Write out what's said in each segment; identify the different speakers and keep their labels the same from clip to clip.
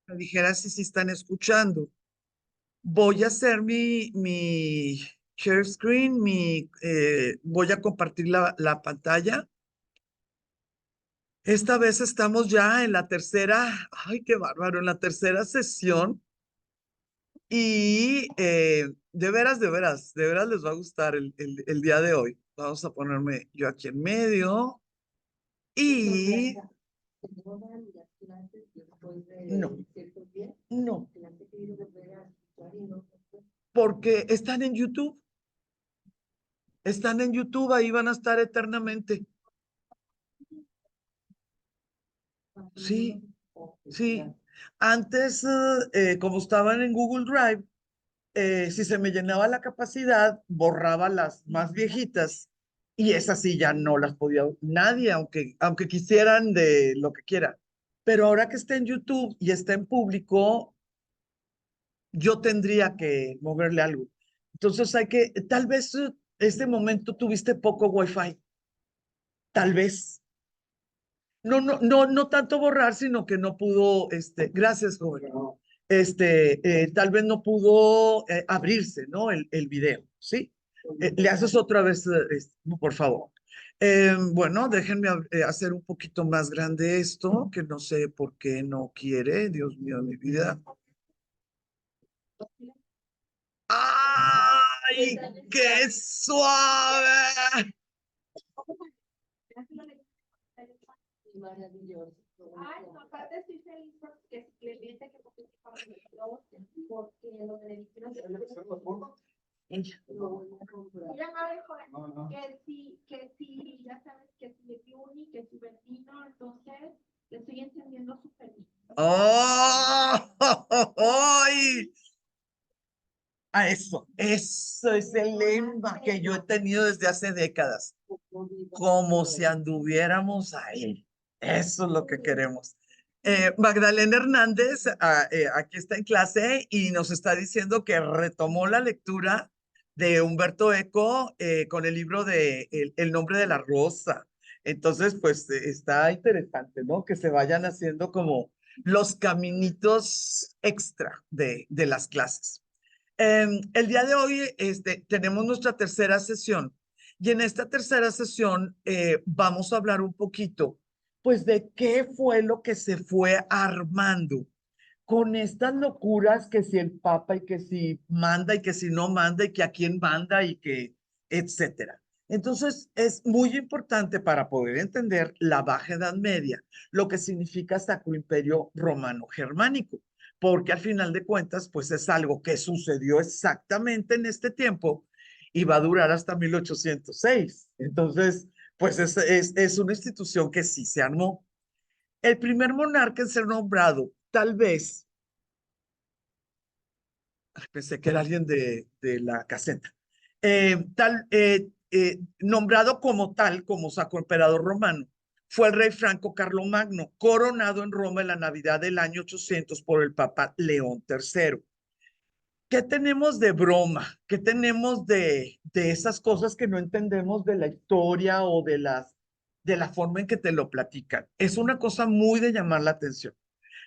Speaker 1: Me dijera si están escuchando. Voy a hacer mi share screen, voy a compartir la pantalla. Esta vez estamos ya en la tercera, ay, qué bárbaro, en la tercera sesión y de veras les va a gustar el día de hoy. Vamos a ponerme yo aquí en medio y no, no, porque están en YouTube, ahí van a estar eternamente. Sí, sí. Antes, como estaban en Google Drive, si se me llenaba la capacidad, borraba las más viejitas y esas sí ya no las podía nadie, aunque quisieran de lo que quiera. Pero ahora que está en YouTube y está en público, yo tendría que moverle algo. Entonces tal vez este momento tuviste poco Wi-Fi, tal vez. No, no, no, no tanto borrar, sino que no pudo, gracias, joven. Tal vez no pudo abrirse, ¿no? El video, ¿sí? Le haces otra vez, por favor. Bueno, déjenme hacer un poquito más grande esto, que no sé por qué no quiere, Dios mío, mi vida. ¡Ay, qué suave!
Speaker 2: Maravilloso. Ay, no, aparte estoy feliz porque le dice que porque lo que le dijeron muy amable, joven, que sí, ya sabes que si es uni, que si vecino, entonces le estoy entendiendo súper bien.
Speaker 1: ¡Oh! ¡Ay! Eso es el lema que yo he tenido desde hace décadas, como si anduviéramos ahí. Eso es lo que queremos. Magdalena Hernández aquí está en clase y nos está diciendo que retomó la lectura de Humberto Eco con el libro de El nombre de la rosa. Entonces, pues está interesante, ¿no? Que se vayan haciendo como los caminitos extra de las clases. El día de hoy tenemos nuestra tercera sesión y en esta tercera sesión vamos a hablar un poquito, pues, de qué fue lo que se fue armando con estas locuras que si el Papa y que si manda y que si no manda y que a quién manda y que, etcétera. Entonces, es muy importante para poder entender la Baja Edad Media, lo que significa Sacro Imperio Romano Germánico, porque al final de cuentas, pues es algo que sucedió exactamente en este tiempo y va a durar hasta 1806. Entonces, pues es una institución que sí se armó. El primer monarca en ser nombrado, tal vez, pensé que era alguien de la caseta, nombrado como tal, como sacro emperador romano, fue el rey Franco Carlomagno, coronado en Roma en la Navidad del año 800 por el Papa León III. ¿Qué tenemos de broma? ¿Qué tenemos de esas cosas que no entendemos de la historia o de la forma en que te lo platican? Es una cosa muy de llamar la atención.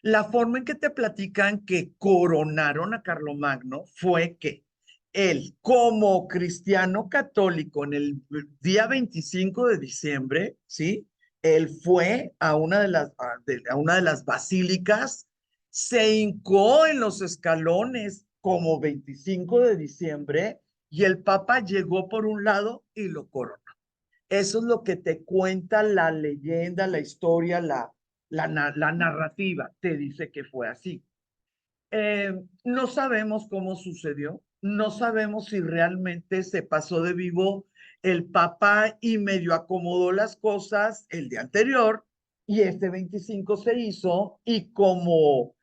Speaker 1: La forma en que te platican que coronaron a Carlomagno fue que él, como cristiano católico, en el día 25 de diciembre, ¿sí? Él fue a una de las basílicas, se hincó en los escalones como 25 de diciembre y el Papa llegó por un lado y lo coronó. Eso es lo que te cuenta la leyenda, la historia, la narrativa. Te dice que fue así. No sabemos cómo sucedió, no sabemos si realmente se pasó de vivo el Papa y medio acomodó las cosas el día anterior y este 25 se hizo y como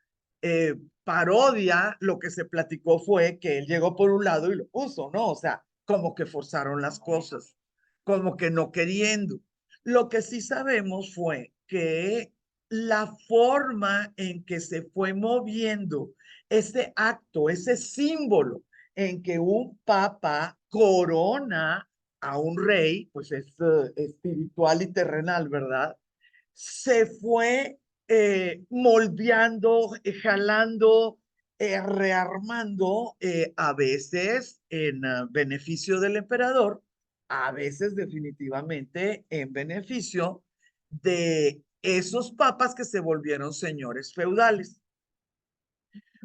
Speaker 1: parodia lo que se platicó fue que él llegó por un lado y lo puso, ¿no? O sea, como que forzaron las cosas, como que no queriendo. Lo que sí sabemos fue que la forma en que se fue moviendo ese acto, ese símbolo en que un papa corona a un rey, pues es espiritual y terrenal, ¿verdad? Se fue moldeando, jalando, rearmando, a veces en beneficio del emperador, a veces definitivamente en beneficio de esos papas que se volvieron señores feudales.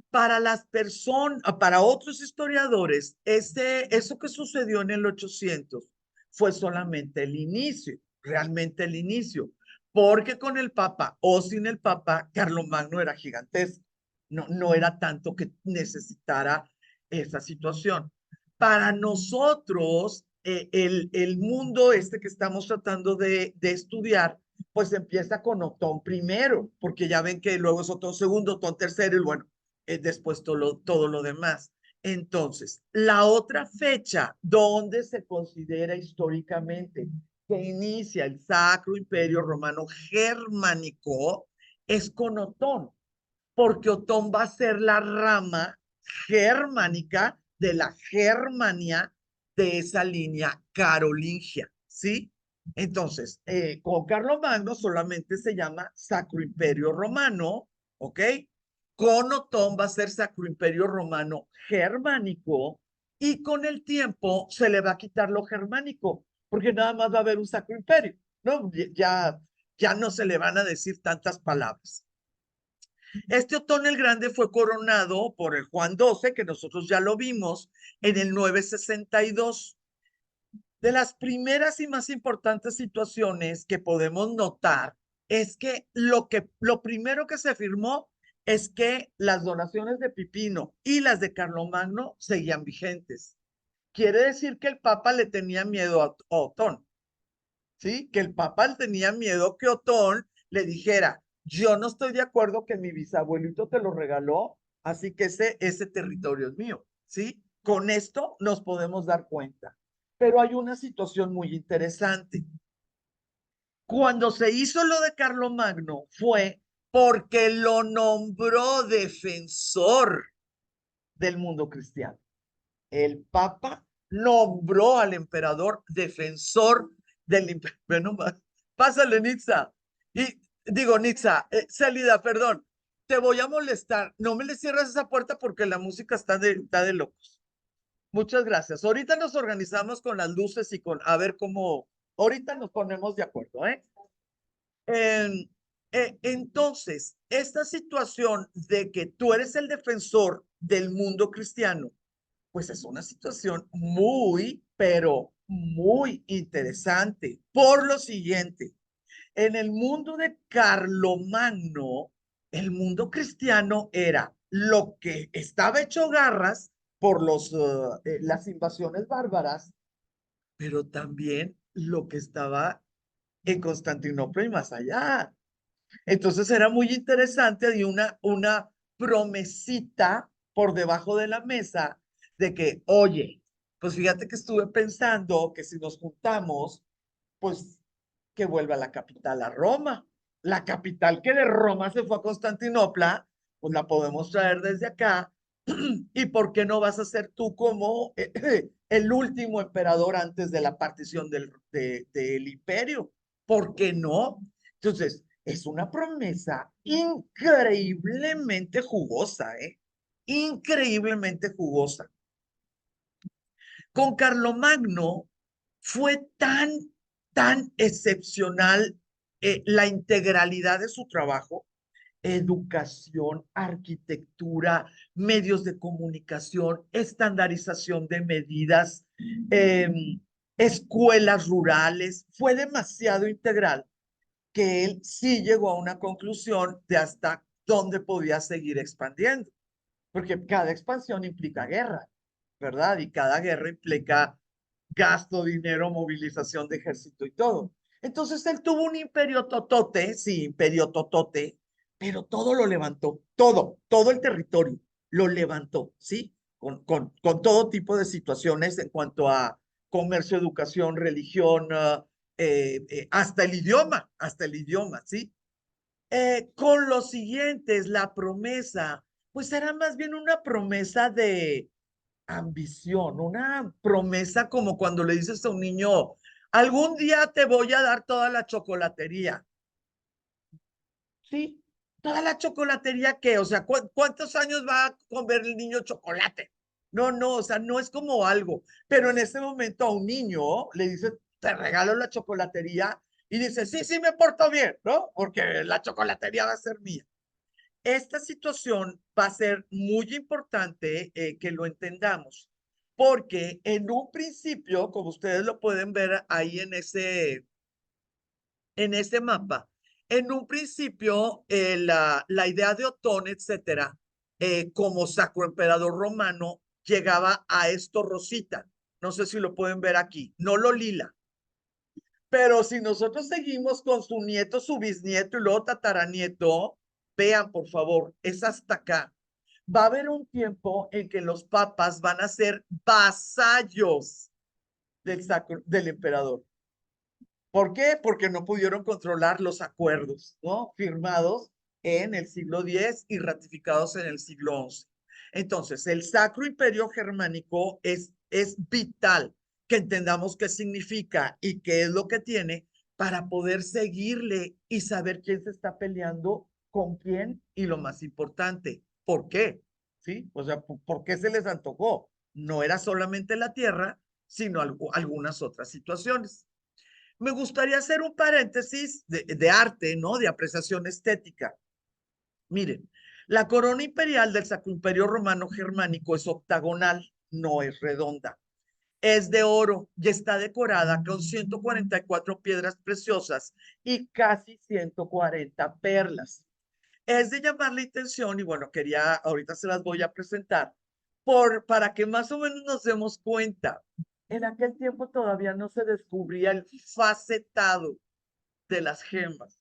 Speaker 1: Para las personas, para otros historiadores, eso que sucedió en el 800 fue solamente el inicio, realmente el inicio, porque con el Papa o sin el Papa, Carlomagno era gigantesco, no era tanto que necesitara esa situación. Para nosotros, el mundo este que estamos tratando de estudiar, pues empieza con Otón primero, porque ya ven que luego es Otón segundo, Otón tercero, y bueno, después todo lo demás. Entonces, la otra fecha donde se considera históricamente que inicia el Sacro Imperio Romano Germánico es con Otón, porque Otón va a ser la rama germánica de la Germania de esa línea carolingia, ¿sí? Entonces, con Carlomagno solamente se llama Sacro Imperio Romano, ¿ok? Con Otón va a ser Sacro Imperio Romano Germánico y con el tiempo se le va a quitar lo germánico, porque nada más va a haber un Sacro Imperio, ¿no? Ya no se le van a decir tantas palabras. Este Otón el Grande fue coronado por el Juan XII, que nosotros ya lo vimos, en el 962. De las primeras y más importantes situaciones que podemos notar es que lo primero que se afirmó es que las donaciones de Pipino y las de Carlomagno seguían vigentes. Quiere decir que el Papa le tenía miedo a Otón, ¿sí? Que el Papa le tenía miedo que Otón le dijera, yo no estoy de acuerdo que mi bisabuelito te lo regaló, así que ese territorio es mío, ¿sí? Con esto nos podemos dar cuenta. Pero hay una situación muy interesante. Cuando se hizo lo de Carlomagno fue porque lo nombró defensor del mundo cristiano. El Papa nombró al emperador defensor del imperio. Bueno, pásale, Nitza. Y digo, Nitza, Célida, perdón, te voy a molestar. No me le cierras esa puerta porque la música está de locos. Muchas gracias. Ahorita nos organizamos con las luces y a ver cómo, ahorita nos ponemos de acuerdo, ¿eh? Entonces, esta situación de que tú eres el defensor del mundo cristiano, pues es una situación muy, pero muy interesante. Por lo siguiente, en el mundo de Carlomagno, el mundo cristiano era lo que estaba hecho garras por las invasiones bárbaras, pero también lo que estaba en Constantinopla y más allá. Entonces era muy interesante, había una promesita por debajo de la mesa de que, oye, pues fíjate que estuve pensando que si nos juntamos, pues que vuelva la capital a Roma. La capital que de Roma se fue a Constantinopla, pues la podemos traer desde acá. ¿Y por qué no vas a ser tú como el último emperador antes de la partición del imperio? ¿Por qué no? Entonces, es una promesa increíblemente jugosa, ¿eh? Increíblemente jugosa. Con Carlomagno fue tan excepcional la integralidad de su trabajo, educación, arquitectura, medios de comunicación, estandarización de medidas, escuelas rurales, fue demasiado integral que él sí llegó a una conclusión de hasta dónde podía seguir expandiendo, porque cada expansión implica guerra, ¿verdad? Y cada guerra implica gasto, dinero, movilización de ejército y todo. Entonces él tuvo un imperio totote, sí, imperio totote, pero todo lo levantó, todo el territorio lo levantó, ¿sí? Con todo tipo de situaciones en cuanto a comercio, educación, religión, hasta el idioma, ¿sí? Con los siguientes, la promesa, pues era más bien una promesa de ambición, una promesa como cuando le dices a un niño, algún día te voy a dar toda la chocolatería. Sí, ¿Toda la chocolatería qué? O sea, ¿cuántos años va a comer el niño chocolate? No, no, o sea, no es como algo. Pero en ese momento a un niño le dice, te regalo la chocolatería y dice, sí, sí, me porto bien, ¿no? Porque la chocolatería va a ser mía. Esta situación va a ser muy importante que lo entendamos, porque en un principio, como ustedes lo pueden ver ahí en ese mapa, en un principio la idea de Otón, etcétera, como sacro emperador romano, llegaba a esto rosita. No sé si lo pueden ver aquí, no lo lila. Pero si nosotros seguimos con su nieto, su bisnieto y luego tataranieto, vean por favor, es hasta acá. Va a haber un tiempo en que los papas van a ser vasallos del emperador. ¿Por qué? Porque no pudieron controlar los acuerdos, ¿no? Firmados en el siglo X y ratificados en el siglo XI. Entonces, el Sacro Imperio Germánico es vital que entendamos qué significa y qué es lo que tiene para poder seguirle y saber quién se está peleando con quién y lo más importante, ¿por qué? ¿Sí? O sea, ¿por qué se les antojó? No era solamente la tierra, sino algunas otras situaciones. Me gustaría hacer un paréntesis de arte, ¿no? De apreciación estética. Miren, la corona imperial del Sacro Imperio Romano Germánico es octagonal, no es redonda. Es de oro y está decorada con 144 piedras preciosas y casi 140 perlas. Es de llamar la atención y bueno, ahorita se las voy a presentar, para que más o menos nos demos cuenta. En aquel tiempo todavía no se descubría el facetado de las gemas.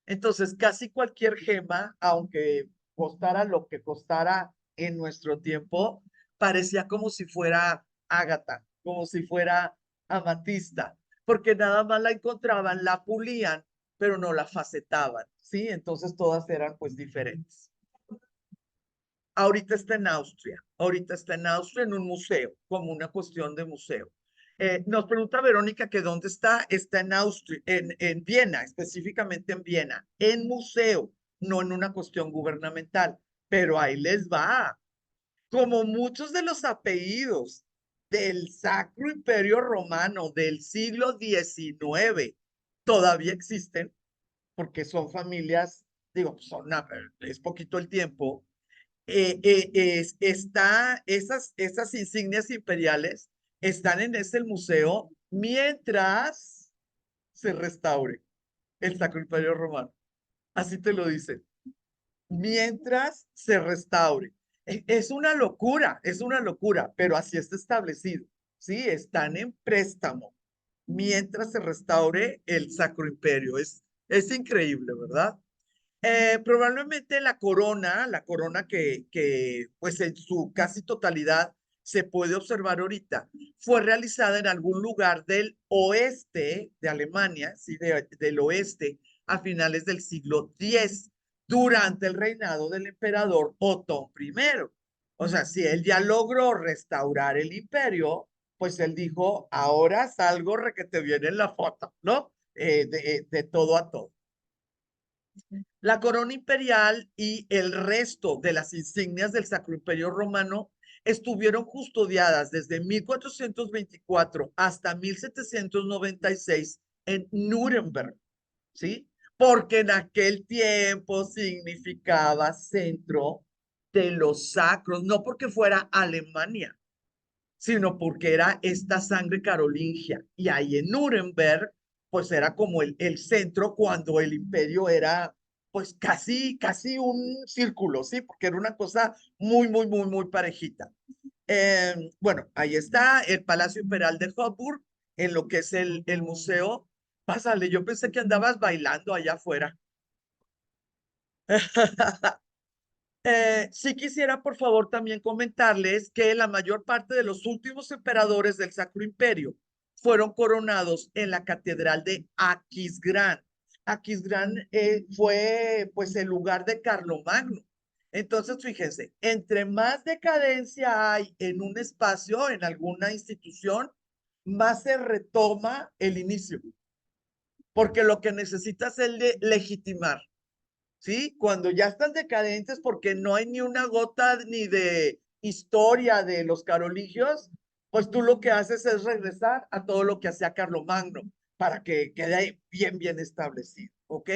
Speaker 1: Entonces, casi cualquier gema, aunque costara lo que costara en nuestro tiempo, parecía como si fuera ágata, como si fuera amatista, porque nada más la encontraban, la pulían, pero no la facetaban, ¿sí? Entonces todas eran pues diferentes. Ahorita está en Austria en un museo, como una cuestión de museo. Nos pregunta Verónica que dónde está en Austria, en Viena, específicamente en Viena, en museo, no en una cuestión gubernamental, pero ahí les va. Como muchos de los apellidos del Sacro Imperio Romano del siglo XIX todavía existen, porque son familias, digo, es poquito el tiempo, esas insignias imperiales están en ese museo mientras se restaure el Sacro Imperio Romano. Así te lo dicen. Mientras se restaure. Es una locura, pero así está establecido. Sí, están en préstamo mientras se restaure el Sacro Imperio. Es increíble, ¿verdad? Probablemente la corona que pues en su casi totalidad se puede observar ahorita, fue realizada en algún lugar del oeste de Alemania, ¿sí? Del oeste, a finales del siglo X, durante el reinado del emperador Otón I. O sea, si él ya logró restaurar el imperio, pues él dijo, ahora salgo requete bien en la foto, ¿no? De todo a todo. La corona imperial y el resto de las insignias del Sacro Imperio Romano estuvieron custodiadas desde 1424 hasta 1796 en Nuremberg, ¿sí? Porque en aquel tiempo significaba centro de los sacros, no porque fuera Alemania, sino porque era esta sangre carolingia. Y ahí en Nuremberg, pues era como el centro cuando el imperio era pues casi un círculo, ¿sí? Porque era una cosa muy parejita. Bueno, ahí está el Palacio Imperial de Hofburg, en lo que es el museo. Pásale, yo pensé que andabas bailando allá afuera. Sí quisiera, por favor, también comentarles que la mayor parte de los últimos emperadores del Sacro Imperio fueron coronados en la Catedral de Aquisgrán. Aquisgrán fue, pues, el lugar de Carlomagno. Entonces, fíjense, entre más decadencia hay en un espacio, en alguna institución, más se retoma el inicio, porque lo que necesitas es legitimar. ¿sí? Cuando ya están decadentes porque no hay ni una gota ni de historia de los carolingios, pues tú lo que haces es regresar a todo lo que hacía Carlomagno para que quede bien, bien establecido, ¿ok?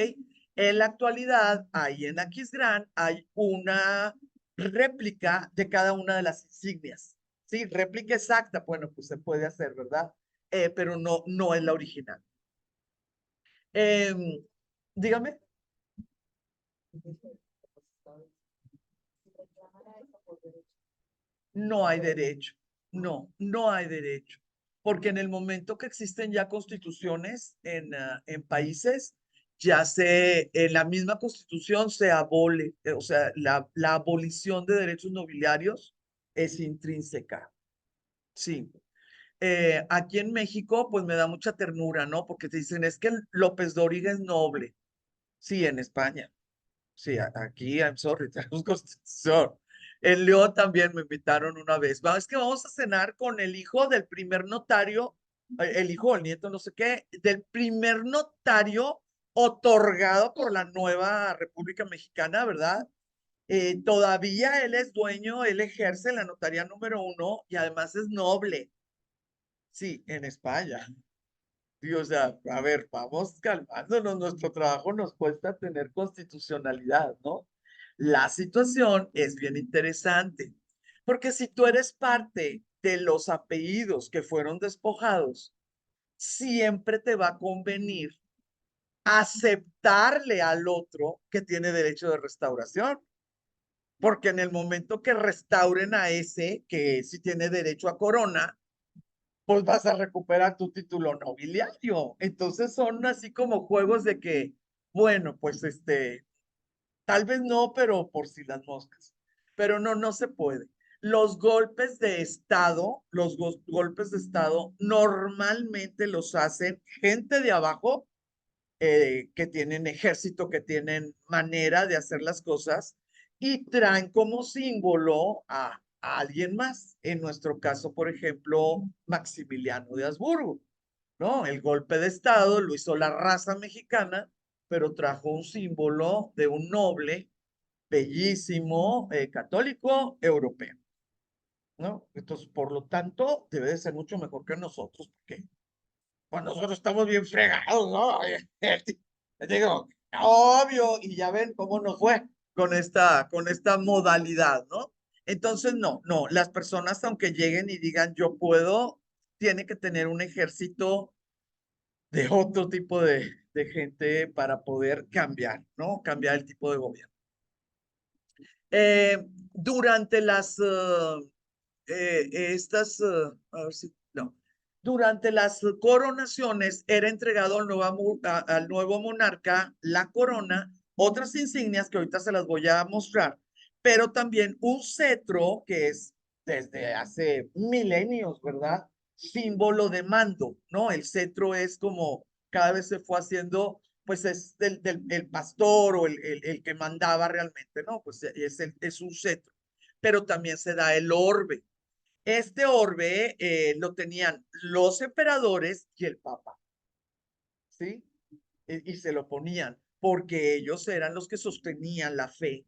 Speaker 1: En la actualidad, ahí en Aquisgrán hay una réplica de cada una de las insignias, ¿sí? Réplica exacta, bueno, pues se puede hacer, ¿verdad? Pero no es la original. Dígame. No hay derecho, no hay derecho, porque en el momento que existen ya constituciones en países, en la misma constitución se abole, o sea, la abolición de derechos nobiliarios es intrínseca, sí. Aquí en México, pues me da mucha ternura, ¿no? Porque te dicen, es que López Dóriga es noble, sí, en España. Sí, aquí, I'm sorry, tenemos constitución. En León también me invitaron una vez. Es que vamos a cenar con el hijo del primer notario, el hijo o el nieto, no sé qué, del primer notario otorgado por la nueva República Mexicana, ¿verdad? Todavía él es dueño, él ejerce la notaría número 1 y además es noble. Sí, en España. Sí, o sea, a ver, vamos calmándonos, nuestro trabajo nos cuesta tener constitucionalidad, ¿no? La situación es bien interesante, porque si tú eres parte de los apellidos que fueron despojados, siempre te va a convenir aceptarle al otro que tiene derecho de restauración, porque en el momento que restauren a ese que sí tiene derecho a corona, pues vas a recuperar tu título nobiliario. Entonces son así como juegos de que, bueno, pues tal vez no, pero por si las moscas. Pero no se puede. Los golpes de Estado normalmente los hacen gente de abajo, que tienen ejército, que tienen manera de hacer las cosas y traen como símbolo a alguien más. En nuestro caso, por ejemplo, Maximiliano de Habsburgo, ¿no? El golpe de Estado lo hizo la raza mexicana, pero trajo un símbolo de un noble bellísimo, católico europeo, ¿no? Entonces, por lo tanto, debe de ser mucho mejor que nosotros, porque pues nosotros estamos bien fregados, ¿no? Digo, obvio, y ya ven cómo nos fue con esta modalidad, ¿no? Entonces, no, las personas, aunque lleguen y digan yo puedo, tiene que tener un ejército de otro tipo de gente para poder cambiar, ¿no? Cambiar el tipo de gobierno. Durante a ver si, no, durante las coronaciones era entregado al nuevo monarca la corona, otras insignias que ahorita se las voy a mostrar, pero también un cetro que es desde hace milenios, ¿verdad? Símbolo de mando, ¿no? El cetro es como cada vez se fue haciendo, pues es el pastor o el que mandaba realmente, ¿no? Pues es un cetro, pero también se da el orbe. Este orbe lo tenían los emperadores y el papa, ¿sí? Y se lo ponían porque ellos eran los que sostenían la fe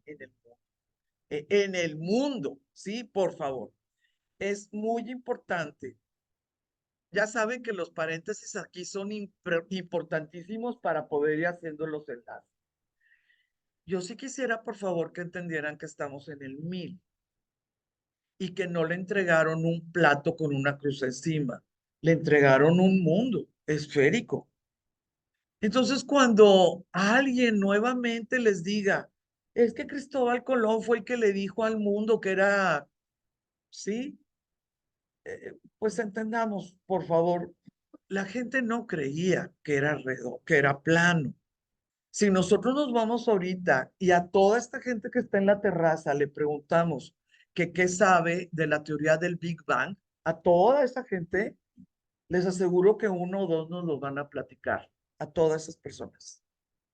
Speaker 1: en el mundo, ¿sí? Por favor. Es muy importante. Ya saben que los paréntesis aquí son importantísimos para poder ir haciendo los enlaces. Yo sí quisiera, por favor, que entendieran que estamos en el 1000 y que no le entregaron un plato con una cruz encima, le entregaron un mundo esférico. Entonces, cuando alguien nuevamente les diga, es que Cristóbal Colón fue el que le dijo al mundo que era, sí, pues entendamos, por favor, la gente no creía que era redondo, que era plano. Si nosotros nos vamos ahorita y a toda esta gente que está en la terraza le preguntamos que qué sabe de la teoría del Big Bang, a toda esa gente les aseguro que uno o dos nos lo van a platicar, a todas esas personas.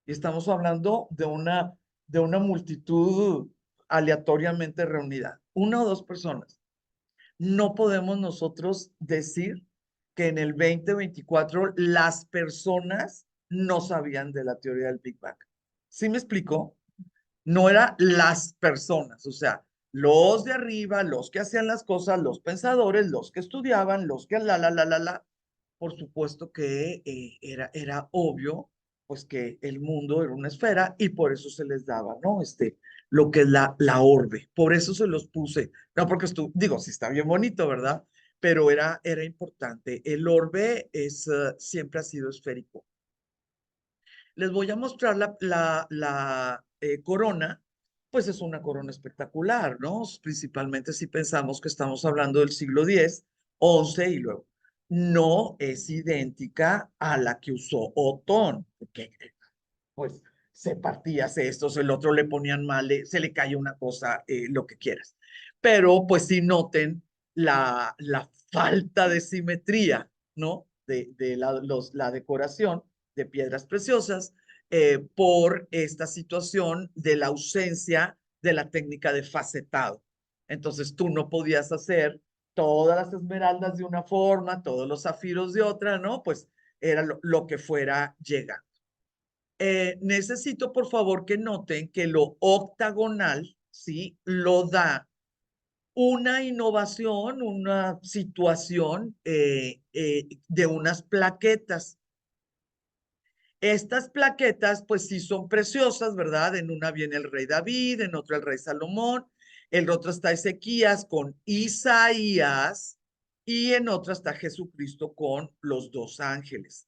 Speaker 1: Y estamos hablando de una multitud aleatoriamente reunida, una o dos personas. No podemos nosotros decir que en el 2024 las personas no sabían de la teoría del Big Bang. ¿Sí me explico? no era las personas, o sea, los de arriba, los que hacían las cosas, los pensadores, los que estudiaban, los que la. Por supuesto que era obvio, pues que el mundo era una esfera y por eso se les daba, ¿no? Lo que es la orbe. Por eso se los puse. No, porque digo, sí está bien bonito, ¿verdad? Pero era importante. El orbe siempre ha sido esférico. Les voy a mostrar la corona, pues es una corona espectacular, ¿no? Principalmente si pensamos que estamos hablando del siglo X, XI y luego. No es idéntica a la que usó Otón, porque pues se partía, el otro le ponían mal, se le caía una cosa, lo que quieras. Pero pues sí noten la falta de simetría, ¿no? De la decoración de piedras preciosas por esta situación de la ausencia de la técnica de facetado. Entonces tú no podías hacer todas las esmeraldas de una forma, todos los zafiros de otra, ¿no? Pues era lo que fuera llegando. Necesito por favor que noten que lo octagonal, ¿sí? Lo da una innovación, una situación de unas plaquetas. Estas plaquetas, pues sí son preciosas, ¿verdad? En una viene el rey David, en otra el rey Salomón, en otra está Ezequías con Isaías y en otra está Jesucristo con los dos ángeles.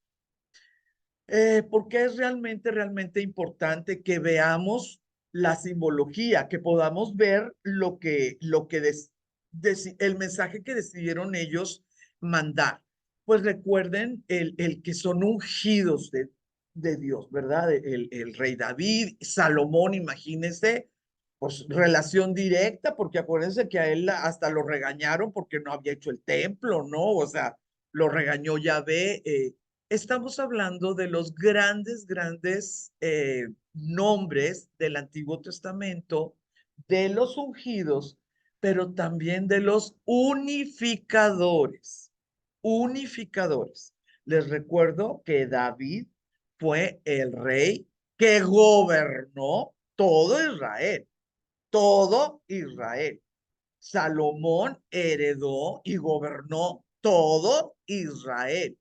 Speaker 1: Porque es realmente importante que veamos la simbología, que podamos ver el mensaje que decidieron ellos mandar. Pues recuerden el que son ungidos de Dios, ¿verdad? El rey David, Salomón, imagínense, pues relación directa, porque acuérdense que a él hasta lo regañaron porque no había hecho el templo, ¿no? O sea, lo regañó Yahvé. Estamos hablando de los grandes nombres del Antiguo Testamento, de los ungidos, pero también de los unificadores. Unificadores. Les recuerdo que David fue el rey que gobernó todo Israel, todo Israel. Salomón heredó y gobernó todo Israel.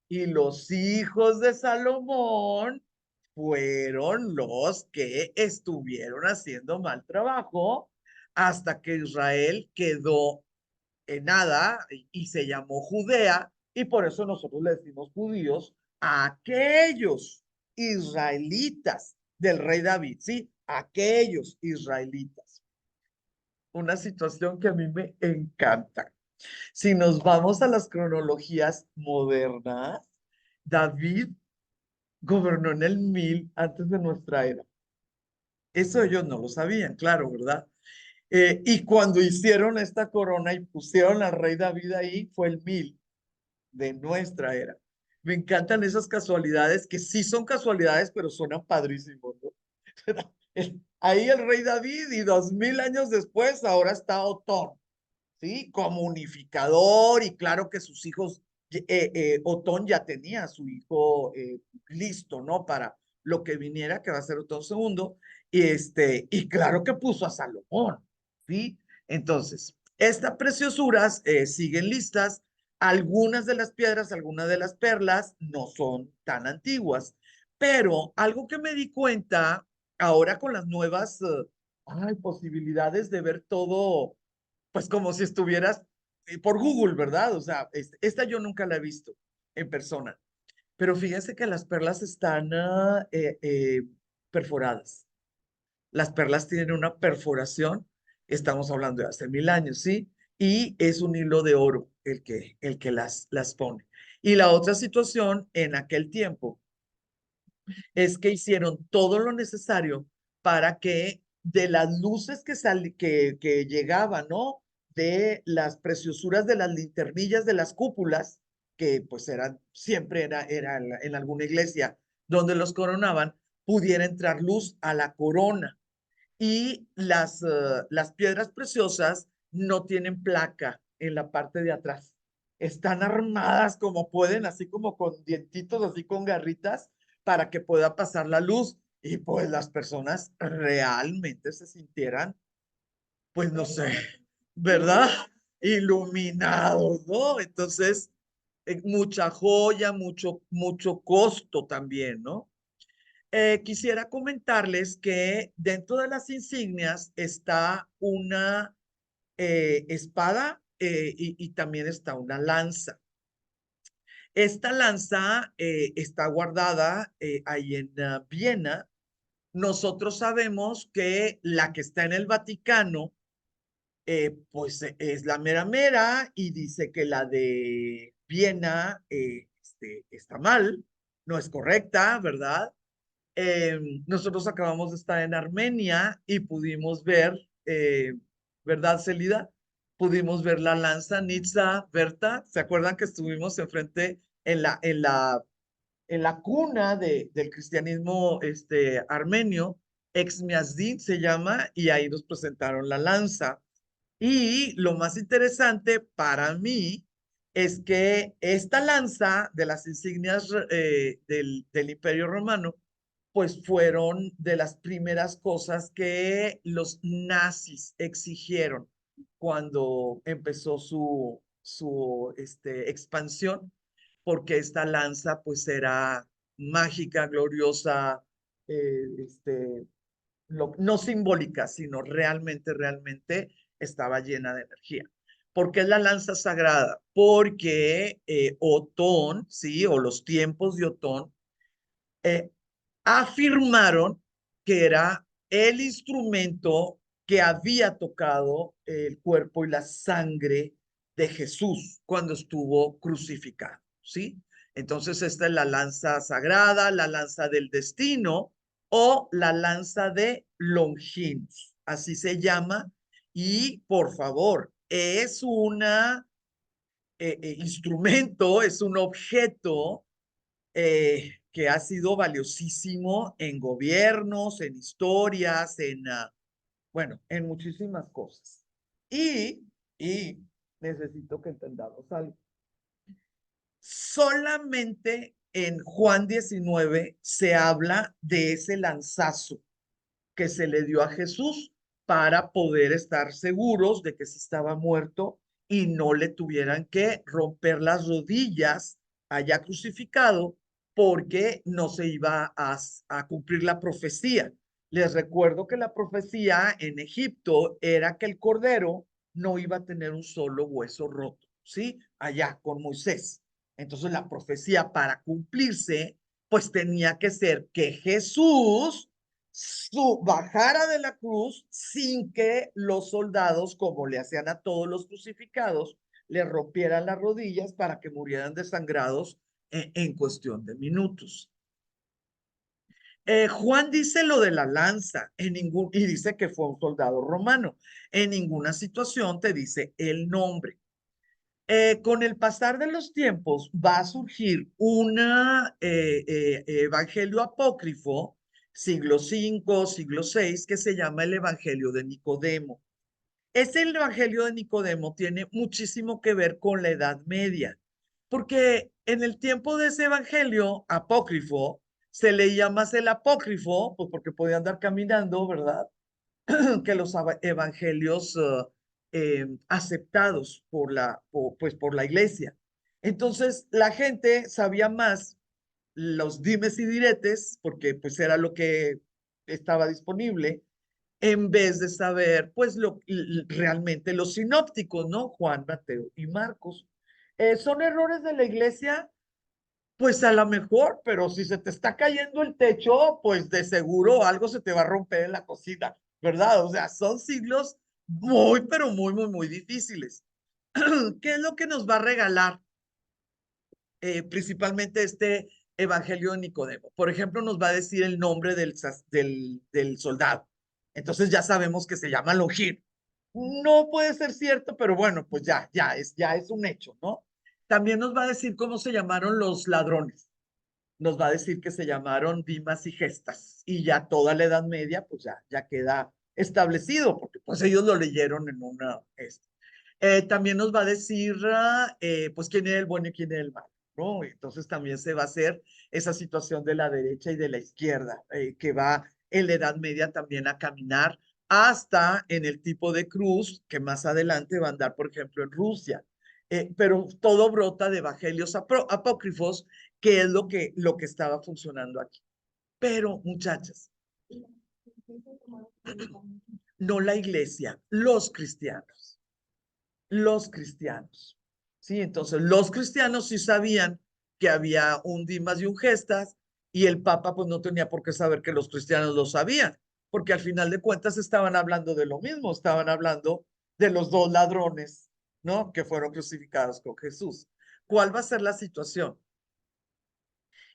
Speaker 1: Y los hijos de Salomón fueron los que estuvieron haciendo mal trabajo hasta que Israel quedó en nada y se llamó Judea, y por eso nosotros le decimos judíos a aquellos israelitas del rey David, ¿sí? Aquellos israelitas. Una situación que a mí me encanta. Si nos vamos a las cronologías modernas, David gobernó en el 1000 antes de nuestra era. Eso ellos no lo sabían, claro, ¿verdad? Y cuando hicieron esta corona y pusieron al rey David ahí, fue el 1000 de nuestra era. Me encantan esas casualidades que sí son casualidades, pero suenan padrísimos, ¿no? Ahí el rey David y 2000 años después, ahora está Otón. ¿Sí? Como unificador y claro que sus hijos, Otón ya tenía a su hijo listo, ¿no? Para lo que viniera, que va a ser Otón segundo, y claro que puso a Salomón, ¿sí? Entonces, estas preciosuras siguen listas, algunas de las piedras, algunas de las perlas no son tan antiguas, pero algo que me di cuenta ahora con las nuevas posibilidades de ver todo pues como si estuvieras por Google, ¿verdad? O sea, esta yo nunca la he visto en persona, pero fíjense que las perlas están perforadas. Las perlas tienen una perforación, estamos hablando de hace 1000 años, ¿sí? Y es un hilo de oro el que las pone. Y la otra situación en aquel tiempo es que hicieron todo lo necesario para que de las luces que llegaban, ¿no? De las preciosuras de las linternillas de las cúpulas, que pues siempre era en alguna iglesia donde los coronaban, pudiera entrar luz a la corona. Y las piedras preciosas no tienen placa en la parte de atrás. Están armadas como pueden, así como con dientitos, así con garritas, para que pueda pasar la luz y pues las personas realmente se sintieran, pues no sé, ¿verdad? Iluminados, ¿no? Entonces, mucha joya, mucho costo también, ¿no? Quisiera comentarles que dentro de las insignias está una espada y también está una lanza. Esta lanza está guardada ahí en Viena. Nosotros sabemos que la que está en el Vaticano, pues es la mera mera y dice que la de Viena está mal, no es correcta, ¿verdad? Nosotros acabamos de estar en Armenia y pudimos ver, ¿verdad, Celida? Pudimos ver la lanza Nitza Berta. ¿Se acuerdan que estuvimos enfrente en la cuna del cristianismo armenio? Exmiazdin se llama, y ahí nos presentaron la lanza. Y lo más interesante para mí es que esta lanza de las insignias del Imperio Romano, pues fueron de las primeras cosas que los nazis exigieron cuando empezó su expansión, porque esta lanza pues era mágica, gloriosa, eh, este, no simbólica, sino realmente estaba llena de energía. ¿Por qué es la lanza sagrada? Porque Otón, ¿sí? O los tiempos de Otón, eh, afirmaron que era el instrumento que había tocado el cuerpo y la sangre de Jesús cuando estuvo crucificado, ¿sí? Entonces esta es la lanza sagrada, la lanza del destino o la lanza de Longinus, así se llama. Y por favor, es una instrumento, es un objeto que ha sido valiosísimo en gobiernos, en historias, bueno, en muchísimas cosas. Y necesito que entendamos algo. Solamente en Juan 19 se habla de ese lanzazo que se le dio a Jesús para poder estar seguros de que si estaba muerto y no le tuvieran que romper las rodillas allá crucificado porque no se iba a cumplir la profecía. Les recuerdo que la profecía en Egipto era que el cordero no iba a tener un solo hueso roto, ¿sí? Allá con Moisés. Entonces la profecía para cumplirse, pues tenía que ser que Jesús bajara de la cruz sin que los soldados, como le hacían a todos los crucificados, le rompieran las rodillas para que murieran desangrados en cuestión de minutos. Juan dice lo de la lanza y dice que fue un soldado romano. En ninguna situación te dice el nombre. Con el pasar de los tiempos va a surgir un evangelio apócrifo, siglo V, siglo VI, que se llama el Evangelio de Nicodemo. Ese Evangelio de Nicodemo tiene muchísimo que ver con la Edad Media, porque en el tiempo de ese Evangelio apócrifo, se leía más el apócrifo, pues porque podía andar caminando, ¿verdad? Que los evangelios aceptados por la iglesia. Entonces, la gente sabía más los dimes y diretes, porque pues era lo que estaba disponible, en vez de saber pues realmente los sinópticos, ¿no? Juan, Mateo y Marcos. ¿Son errores de la iglesia? Pues a lo mejor, pero si se te está cayendo el techo, pues de seguro algo se te va a romper en la cocina, ¿verdad? O sea, son siglos muy, pero muy difíciles. ¿Qué es lo que nos va a regalar principalmente este Evangelio de Nicodemo? Por ejemplo, nos va a decir el nombre del soldado. Entonces ya sabemos que se llama Longino. No puede ser cierto, pero bueno, pues ya es un hecho, ¿no? También nos va a decir cómo se llamaron los ladrones. Nos va a decir que se llamaron Dimas y Gestas, y ya toda la Edad Media pues ya queda establecido porque pues ellos lo leyeron en una también nos va a decir pues quién era el bueno y quién era el malo. ¿no? Entonces también se va a hacer esa situación de la derecha y de la izquierda, que va en la Edad Media también a caminar hasta en el tipo de cruz que más adelante va a andar, por ejemplo, en Rusia. Pero todo brota de evangelios apócrifos, que es lo que estaba funcionando aquí. Pero, muchachas, no la iglesia, los cristianos. Los cristianos. Sí, entonces los cristianos sí sabían que había un Dimas y un Gestas, y el Papa pues no tenía por qué saber que los cristianos lo sabían, porque al final de cuentas estaban hablando de lo mismo, estaban hablando de los dos ladrones, ¿no? Que fueron crucificados con Jesús. ¿Cuál va a ser la situación?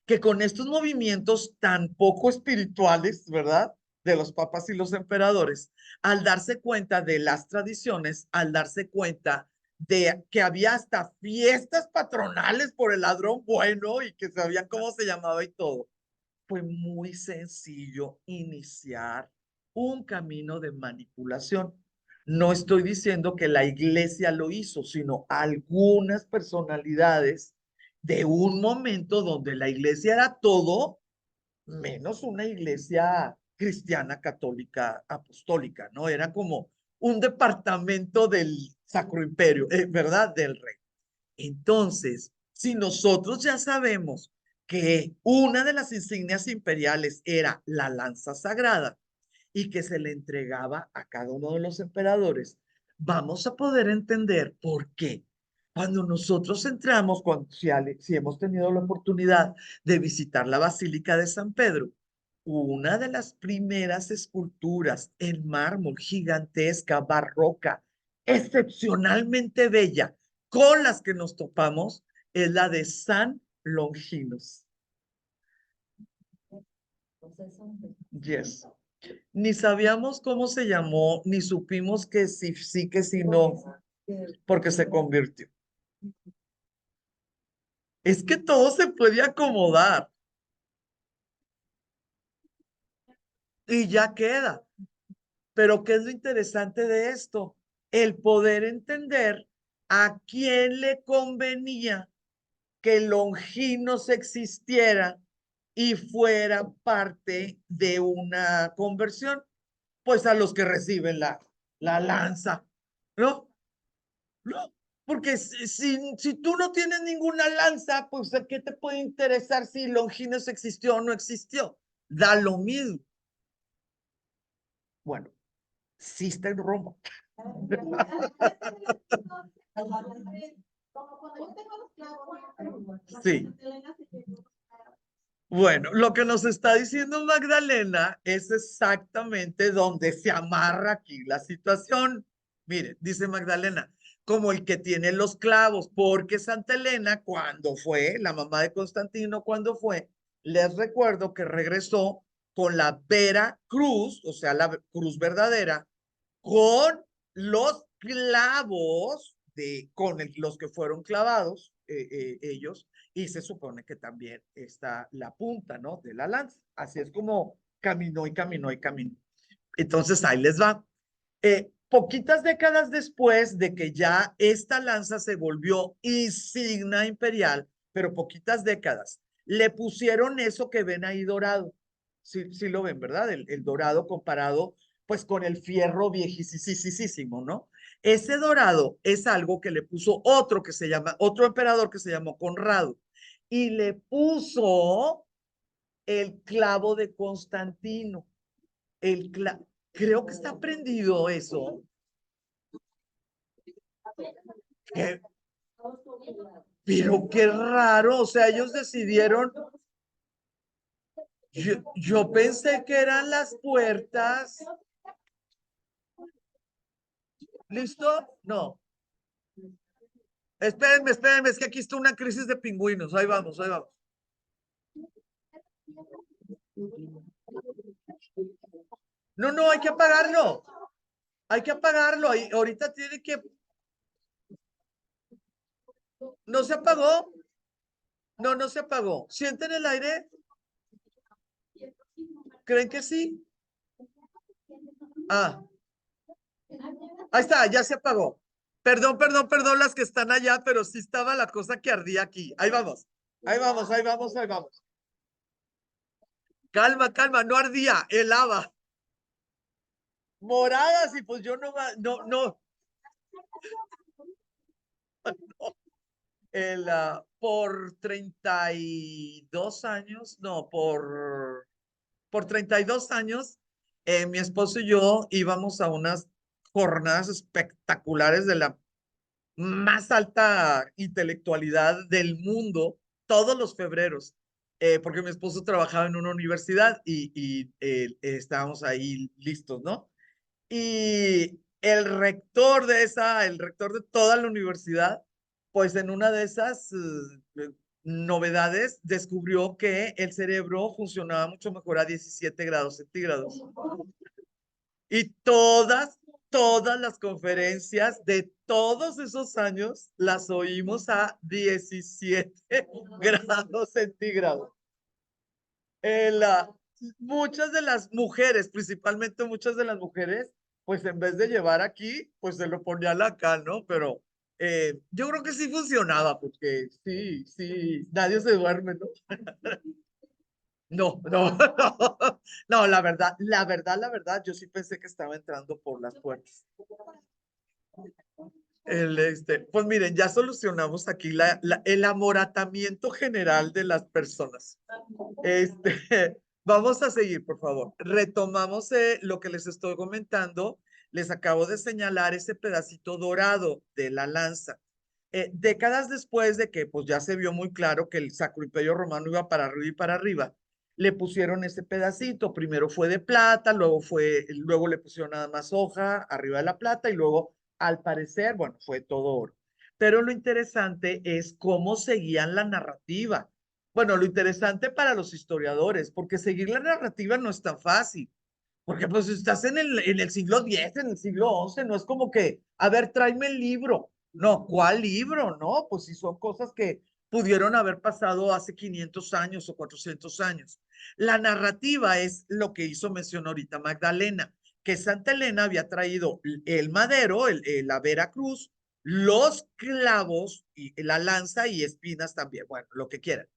Speaker 1: Que con estos movimientos tan poco espirituales, ¿verdad? De los papas y los emperadores, al darse cuenta de las tradiciones, al darse cuenta de que había hasta fiestas patronales por el ladrón bueno y que sabían cómo se llamaba y todo, fue muy sencillo iniciar un camino de manipulación. No estoy diciendo que la iglesia lo hizo, sino algunas personalidades de un momento donde la iglesia era todo menos una iglesia cristiana, católica, apostólica, ¿no? Era como un departamento del Sacro Imperio, ¿verdad? Del rey. Entonces, si nosotros ya sabemos que una de las insignias imperiales era la lanza sagrada y que se le entregaba a cada uno de los emperadores, vamos a poder entender por qué. Cuando nosotros entramos, si hemos tenido la oportunidad de visitar la Basílica de San Pedro, una de las primeras esculturas en mármol gigantesca, barroca, excepcionalmente bella, con las que nos topamos, es la de San Longinos. Yes. Ni sabíamos cómo se llamó, ni supimos que sí, sí, que sí, no, porque se convirtió. Es que todo se puede acomodar y ya queda. Pero ¿qué es lo interesante de esto? El poder entender a quién le convenía que Longinos existiera y fuera parte de una conversión, pues a los que reciben la lanza, ¿no? No, porque si tú no tienes ninguna lanza, pues ¿a qué te puede interesar si Longinos existió o no existió? Da lo mismo. Bueno, sí está en Roma. Sí. Bueno, lo que nos está diciendo Magdalena es exactamente donde se amarra aquí la situación. Mire, dice Magdalena, como el que tiene los clavos, porque Santa Elena, cuando fue, la mamá de Constantino, cuando fue, les recuerdo que regresó con la vera cruz, o sea, la cruz verdadera, con los clavos los que fueron clavados, ellos, y se supone que también está la punta, ¿no? De la lanza. Así es como caminó y caminó y caminó. Entonces ahí les va. Poquitas décadas después de que ya esta lanza se volvió insignia imperial, pero poquitas décadas, le pusieron eso que ven ahí dorado. Sí, sí lo ven, ¿verdad? El dorado comparado pues con el fierro viejísimo, ¿no? Ese dorado es algo que le puso otro emperador que se llamó Conrado, y le puso el clavo de Constantino. Creo que está prendido eso. ¿Qué? Pero qué raro, o sea, ellos decidieron, yo pensé que eran las puertas. ¿Listo? No. Espérenme, es que aquí está una crisis de pingüinos. Ahí vamos, ahí vamos. No, no, hay que apagarlo. Hay que apagarlo. Ahorita tiene que. ¿No se apagó? No, no se apagó. ¿Sienten el aire? ¿Creen que sí? Ah, ahí está, ya se apagó. Perdón las que están allá, pero sí estaba la cosa que ardía aquí. Ahí vamos, ahí vamos, ahí vamos, ahí vamos. Calma, no ardía, helaba. Moradas y pues yo no. Por 32 años, no, por 32 años, mi esposo y yo íbamos a unas jornadas espectaculares de la más alta intelectualidad del mundo todos los febreros, porque mi esposo trabajaba en una universidad y estábamos ahí listos, ¿no? Y el rector de toda la universidad, pues en una de esas novedades descubrió que el cerebro funcionaba mucho mejor a 17 grados centígrados. Y todas las conferencias de todos esos años las oímos a 17 grados centígrados. Muchas de las mujeres, principalmente muchas de las mujeres, pues en vez de llevar aquí, pues se lo ponían acá, ¿no? Pero yo creo que sí funcionaba, porque sí, nadie se duerme, ¿no? No, no, la verdad, yo sí pensé que estaba entrando por las puertas. Pues miren, ya solucionamos aquí el amoratamiento general de las personas. Vamos a seguir, por favor. Retomamos lo que les estoy comentando. Les acabo de señalar ese pedacito dorado de la lanza. Décadas después de que pues ya se vio muy claro que el Sacro Imperio Romano iba para arriba y para arriba, le pusieron ese pedacito. Primero fue de plata, luego le pusieron nada más hoja arriba de la plata y luego, al parecer, bueno, fue todo oro. Pero lo interesante es cómo seguían la narrativa. Bueno, lo interesante para los historiadores, porque seguir la narrativa no es tan fácil. Porque pues estás en el siglo X, en el siglo XI, no es como que, a ver, tráeme el libro. No, ¿cuál libro? No, pues si son cosas que pudieron haber pasado hace 500 años o 400 años. La narrativa es lo que hizo mención ahorita Magdalena, que Santa Elena había traído el madero, la Veracruz, los clavos, y la lanza y espinas también, bueno, lo que quieran.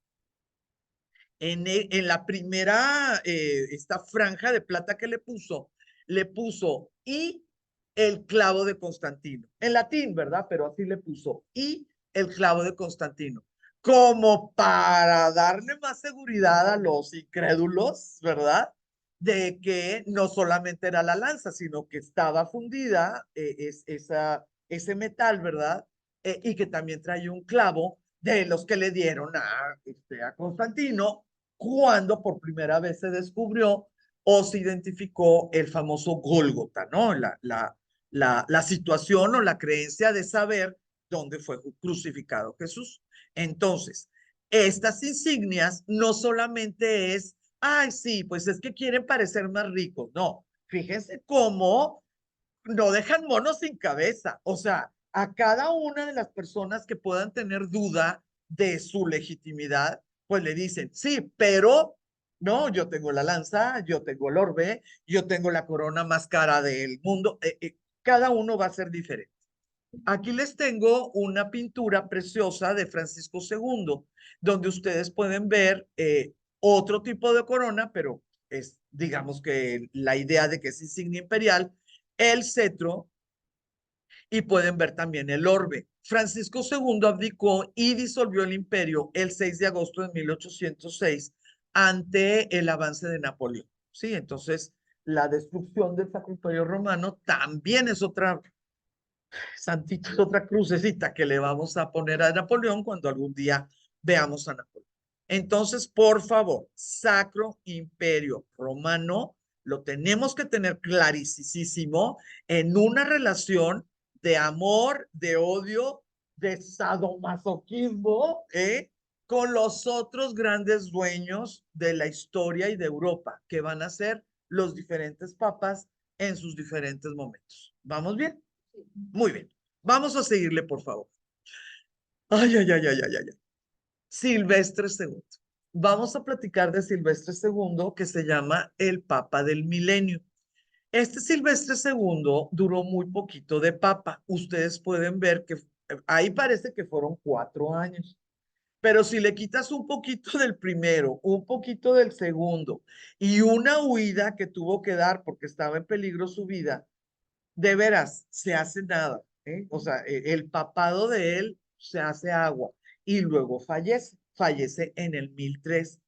Speaker 1: En la primera, esta franja de plata que le puso y el clavo de Constantino. En latín, ¿verdad? Pero así le puso y el clavo de Constantino. Como para darle más seguridad a los incrédulos, ¿verdad? De que no solamente era la lanza, sino que estaba fundida ese metal, ¿verdad? Y que también traía un clavo de los que le dieron a Constantino cuando por primera vez se descubrió o se identificó el famoso Gólgota, ¿no? La situación o la creencia de saber dónde fue crucificado Jesús. Entonces, estas insignias no solamente es, ay, sí, pues es que quieren parecer más ricos, no. Fíjense cómo no dejan monos sin cabeza. O sea, a cada una de las personas que puedan tener duda de su legitimidad, pues le dicen, sí, pero no, yo tengo la lanza, yo tengo el orbe, yo tengo la corona más cara del mundo. Cada uno va a ser diferente. Aquí les tengo una pintura preciosa de Francisco II, donde ustedes pueden ver otro tipo de corona, pero es, digamos que la idea de que es insignia imperial, el cetro, y pueden ver también el orbe. Francisco II abdicó y disolvió el imperio el 6 de agosto de 1806 ante el avance de Napoleón. Sí, entonces la destrucción del Sacro Imperio Romano también es otra santito, es otra crucecita que le vamos a poner a Napoleón cuando algún día veamos a Napoleón. Entonces, por favor, Sacro Imperio Romano lo tenemos que tener clarísimo en una relación de amor, de odio, de sadomasoquismo, con los otros grandes dueños de la historia y de Europa, que van a ser los diferentes papas en sus diferentes momentos. ¿Vamos bien? Muy bien. Vamos a seguirle, por favor. Ay. Silvestre II. Vamos a platicar de Silvestre II, que se llama el Papa del Milenio. Este Silvestre II duró muy poquito de papa. Ustedes pueden ver que ahí parece que fueron 4 años. Pero si le quitas un poquito del primero, un poquito del segundo y una huida que tuvo que dar porque estaba en peligro su vida, de veras, se hace nada, ¿eh? O sea, el papado de él se hace agua y luego fallece en el 1003.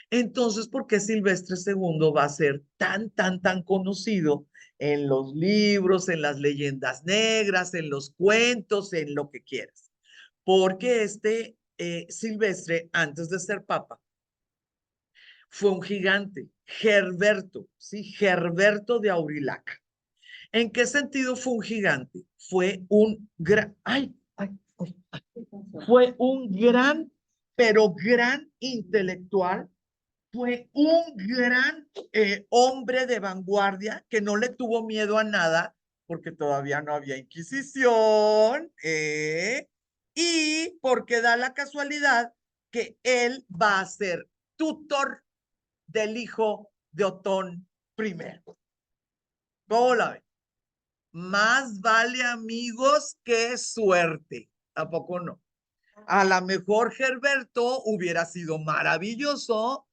Speaker 1: Entonces, ¿por qué Silvestre II va a ser tan, tan, tan conocido en los libros, en las leyendas negras, en los cuentos, en lo que quieras? Porque este Silvestre, antes de ser papa, fue un gigante, Gerberto, ¿sí? Gerberto de Aurillac. ¿En qué sentido fue un gigante? Fue un gran, fue un gran, pero gran intelectual, fue un gran hombre de vanguardia que no le tuvo miedo a nada porque todavía no había Inquisición, y porque da la casualidad que él va a ser tutor del hijo de Otón I. ¿Cómo la ven? Más vale amigos que suerte. ¿A poco no? A lo mejor Gerberto hubiera sido maravilloso.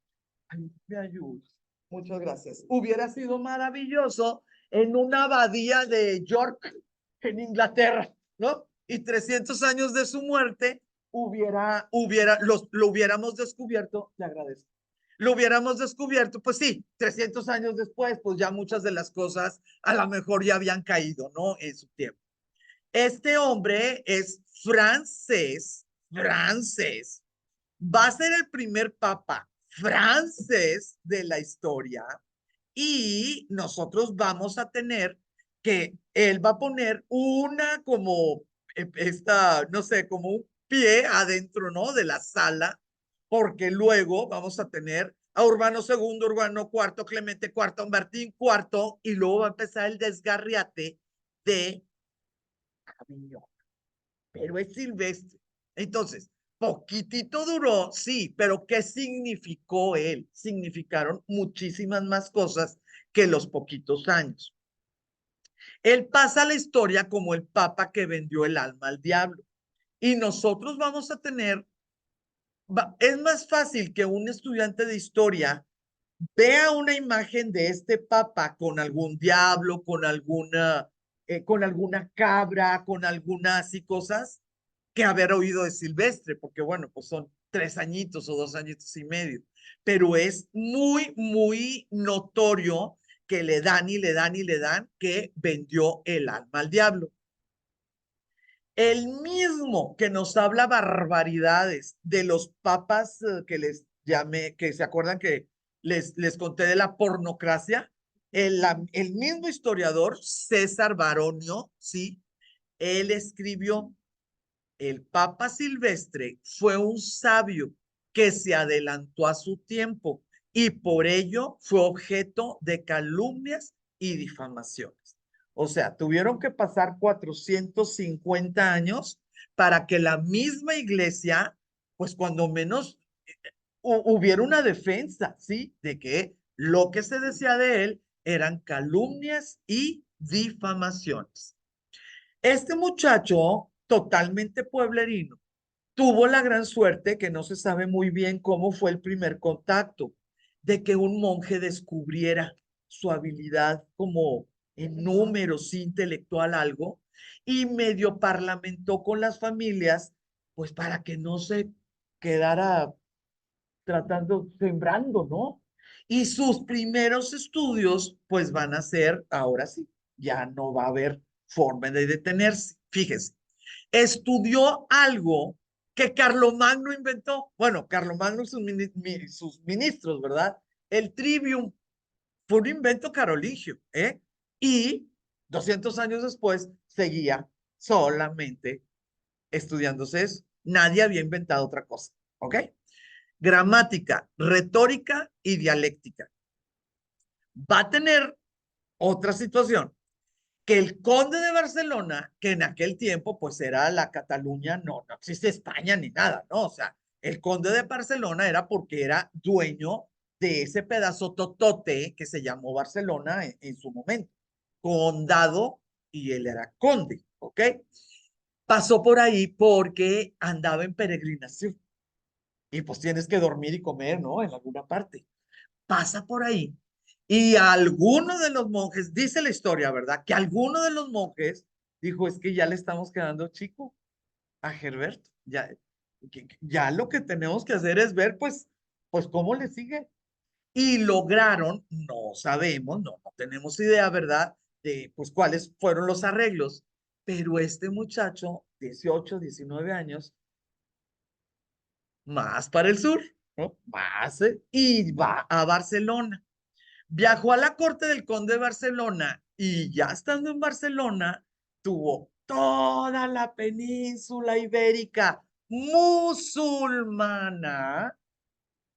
Speaker 1: Ay, me ayudas. Muchas gracias. Hubiera sido maravilloso en una abadía de York, en Inglaterra, ¿no? Y 300 años de su muerte, lo hubiéramos descubierto, te agradezco. Lo hubiéramos descubierto, pues sí, 300 años después, pues ya muchas de las cosas a lo mejor ya habían caído, ¿no? En su tiempo. Este hombre es francés, va a ser el primer papa francés de la historia y nosotros vamos a tener que él va a poner una como esta, no sé, como un pie adentro, ¿no? De la sala, porque luego vamos a tener a Urbano II, Urbano IV, Clemente IV, Martín IV, y luego va a empezar el desgarriate de Aviñón, pero es Silvestre. Entonces, poquitito duró, sí, pero ¿qué significó él? Significaron muchísimas más cosas que los poquitos años. Él pasa a la historia como el papa que vendió el alma al diablo. Y nosotros vamos a tener, es más fácil que un estudiante de historia vea una imagen de este papa con algún diablo, con alguna cabra, con algunas así cosas, que haber oído de Silvestre, porque bueno, pues son 3 añitos o 2 añitos y medio, pero es muy, muy notorio que le dan y le dan y le dan que vendió el alma al diablo. El mismo que nos habla barbaridades de los papas que les llamé, que se acuerdan que les conté de la pornocracia, el mismo historiador César Baronio, ¿sí? Él escribió: el Papa Silvestre fue un sabio que se adelantó a su tiempo y por ello fue objeto de calumnias y difamaciones. O sea, tuvieron que pasar 450 años para que la misma iglesia, pues cuando menos hubiera una defensa, ¿sí? De que lo que se decía de él eran calumnias y difamaciones. Este muchacho, totalmente pueblerino, tuvo la gran suerte, que no se sabe muy bien cómo fue el primer contacto, de que un monje descubriera su habilidad como en números, intelectual, algo, y medio parlamentó con las familias, pues para que no se quedara tratando, sembrando, ¿no? Y sus primeros estudios, pues van a ser, ahora sí, ya no va a haber forma de detenerse. Fíjese, estudió algo que Carlomagno inventó. Bueno, Carlomagno y sus ministros, ¿verdad? El trivium fue un invento carolingio, ¿eh? Y 200 años después seguía solamente estudiándose eso. Nadie había inventado otra cosa, ¿ok? Gramática, retórica y dialéctica. Va a tener otra situación, que el conde de Barcelona, que en aquel tiempo pues era la Cataluña, no existe España ni nada, ¿no? O sea, el conde de Barcelona era porque era dueño de ese pedazo totote que se llamó Barcelona en su momento, condado, y él era conde, ¿ok? Pasó por ahí porque andaba en peregrinación y pues tienes que dormir y comer, ¿no? En alguna parte. Pasa por ahí y alguno de los monjes, dice la historia, ¿verdad? Que alguno de los monjes dijo, es que ya le estamos quedando chico a Herberto, ya lo que tenemos que hacer es ver, pues cómo le sigue. Y lograron, no sabemos, no tenemos idea, ¿verdad? De pues cuáles fueron los arreglos, pero este muchacho, 18, 19 años, más para el sur, ¿no? Más, y va a Barcelona. Viajó a la corte del conde de Barcelona y ya estando en Barcelona, tuvo toda la península ibérica musulmana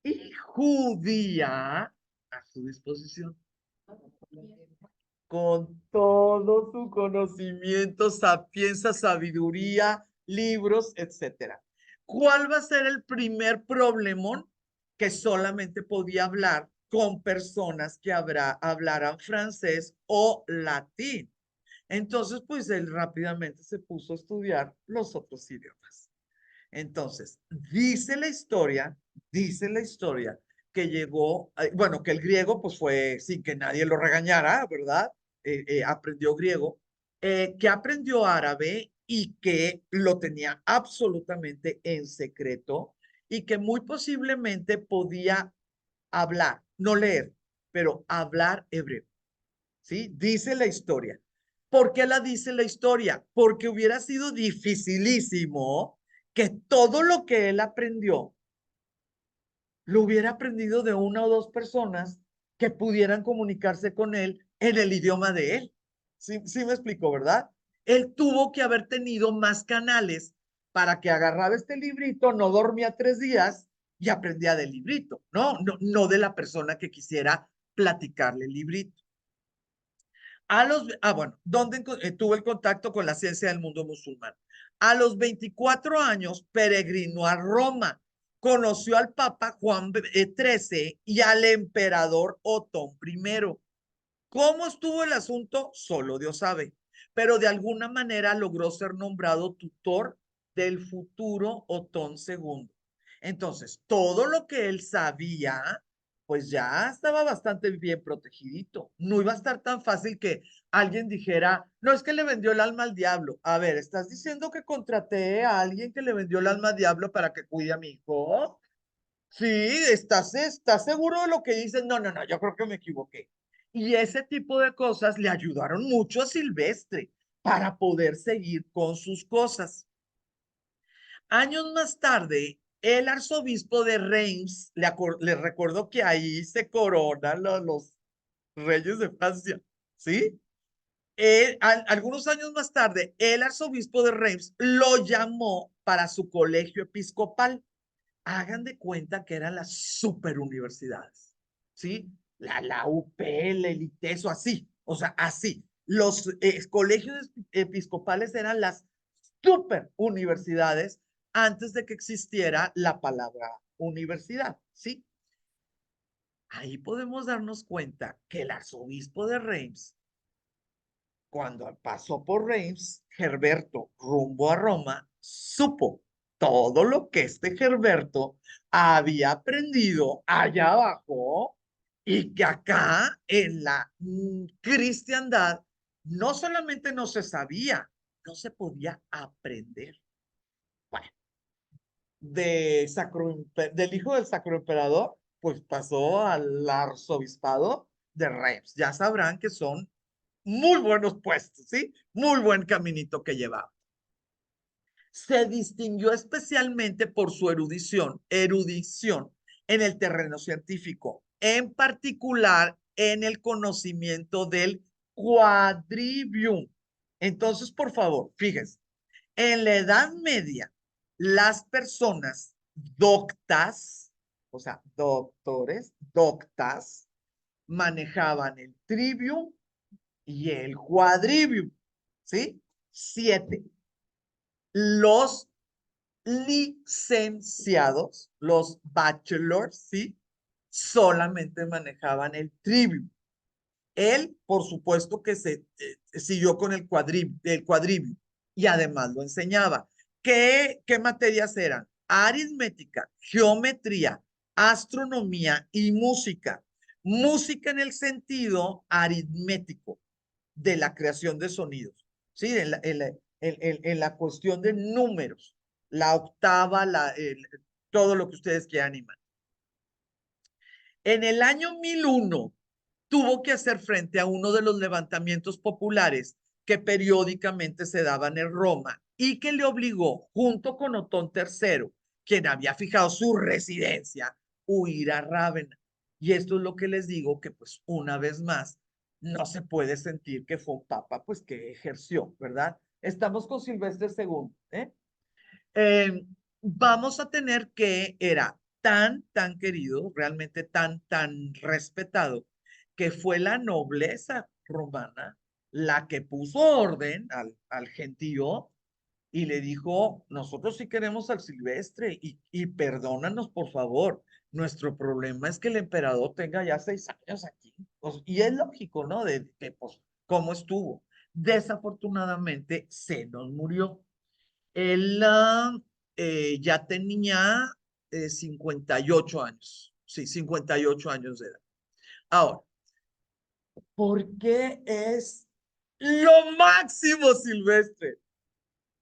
Speaker 1: y judía a su disposición, con todo su conocimiento, sapiencia, sabiduría, libros, etcétera. ¿Cuál va a ser el primer problemón? Que solamente podía hablar con personas que hablaran francés o latín. Entonces, pues él rápidamente se puso a estudiar los otros idiomas. Entonces, dice la historia que llegó, bueno, que el griego pues fue sin que nadie lo regañara, ¿verdad? Aprendió griego, que aprendió árabe y que lo tenía absolutamente en secreto y que muy posiblemente podía hablar, no leer, pero hablar hebreo, ¿sí? Dice la historia. ¿Por qué la dice la historia? Porque hubiera sido dificilísimo que todo lo que él aprendió lo hubiera aprendido de una o dos personas que pudieran comunicarse con él en el idioma de él. ¿Sí me explico, verdad? Él tuvo que haber tenido más canales para que agarraba este librito, no dormía 3 días y aprendía del librito, no de la persona que quisiera platicarle el librito. Bueno, ¿dónde tuvo el contacto con la ciencia del mundo musulmán? A los 24 años peregrinó a Roma, conoció al Papa Juan XIII y al emperador Otón I. ¿Cómo estuvo el asunto? Solo Dios sabe, pero de alguna manera logró ser nombrado tutor del futuro Otón II. Entonces, todo lo que él sabía, pues ya estaba bastante bien protegidito. No iba a estar tan fácil que alguien dijera, no es que le vendió el alma al diablo. A ver, ¿estás diciendo que contraté a alguien que le vendió el alma al diablo para que cuide a mi hijo? Sí, ¿estás seguro de lo que dices? No, yo creo que me equivoqué. Y ese tipo de cosas le ayudaron mucho a Silvestre para poder seguir con sus cosas. Años más tarde, el arzobispo de Reims, le recuerdo que ahí se coronan los reyes de Francia, ¿sí? Algunos años más tarde, el arzobispo de Reims lo llamó para su colegio episcopal. Hagan de cuenta que eran las superuniversidades, ¿sí? La UPL, el ITESO, así, o sea, así. Los colegios episcopales eran las superuniversidades antes de que existiera la palabra universidad, ¿sí? Ahí podemos darnos cuenta que el arzobispo de Reims, cuando pasó por Reims, Herberto rumbo a Roma, supo todo lo que este Herberto había aprendido allá abajo y que acá en la cristiandad no solamente no se sabía, no se podía aprender. Bueno, del hijo del sacroemperador, pues pasó al arzobispado de Reims. Ya sabrán que son muy buenos puestos, ¿sí? Muy buen caminito que llevaba. Se distinguió especialmente por su erudición en el terreno científico, en particular en el conocimiento del quadrivium. Entonces, por favor, fíjense, en la Edad Media, las personas doctas, o sea, doctores, doctas, manejaban el trivium y el quadrivium, ¿sí? 7. Los licenciados, los bachelors, ¿sí? solamente manejaban el trivium. Él, por supuesto, que se siguió con el cuadrivium y además lo enseñaba. ¿Qué materias eran? Aritmética, geometría, astronomía y música. Música en el sentido aritmético de la creación de sonidos, ¿sí? En la cuestión de números, la octava, todo lo que ustedes quieran imaginar. En el año 1001 tuvo que hacer frente a uno de los levantamientos populares que periódicamente se daban en Roma y que le obligó, junto con Otón III, quien había fijado su residencia, huir a Rávena. Y esto es lo que les digo, que pues una vez más, no se puede sentir que fue un papa, pues que ejerció, ¿verdad? Estamos con Silvestre II, ¿eh? eh, Vamos a tener que era tan querido, realmente tan respetado, que fue la nobleza romana la que puso orden al gentío y le dijo, nosotros sí queremos al Silvestre y perdónanos por favor, nuestro problema es que el emperador tenga ya 6 años aquí. Pues, y es lógico, ¿no? De que, pues, ¿cómo estuvo? Desafortunadamente se nos murió. Él ya tenía 58 años. Sí, 58 años de edad. Ahora, ¿por qué es lo máximo Silvestre?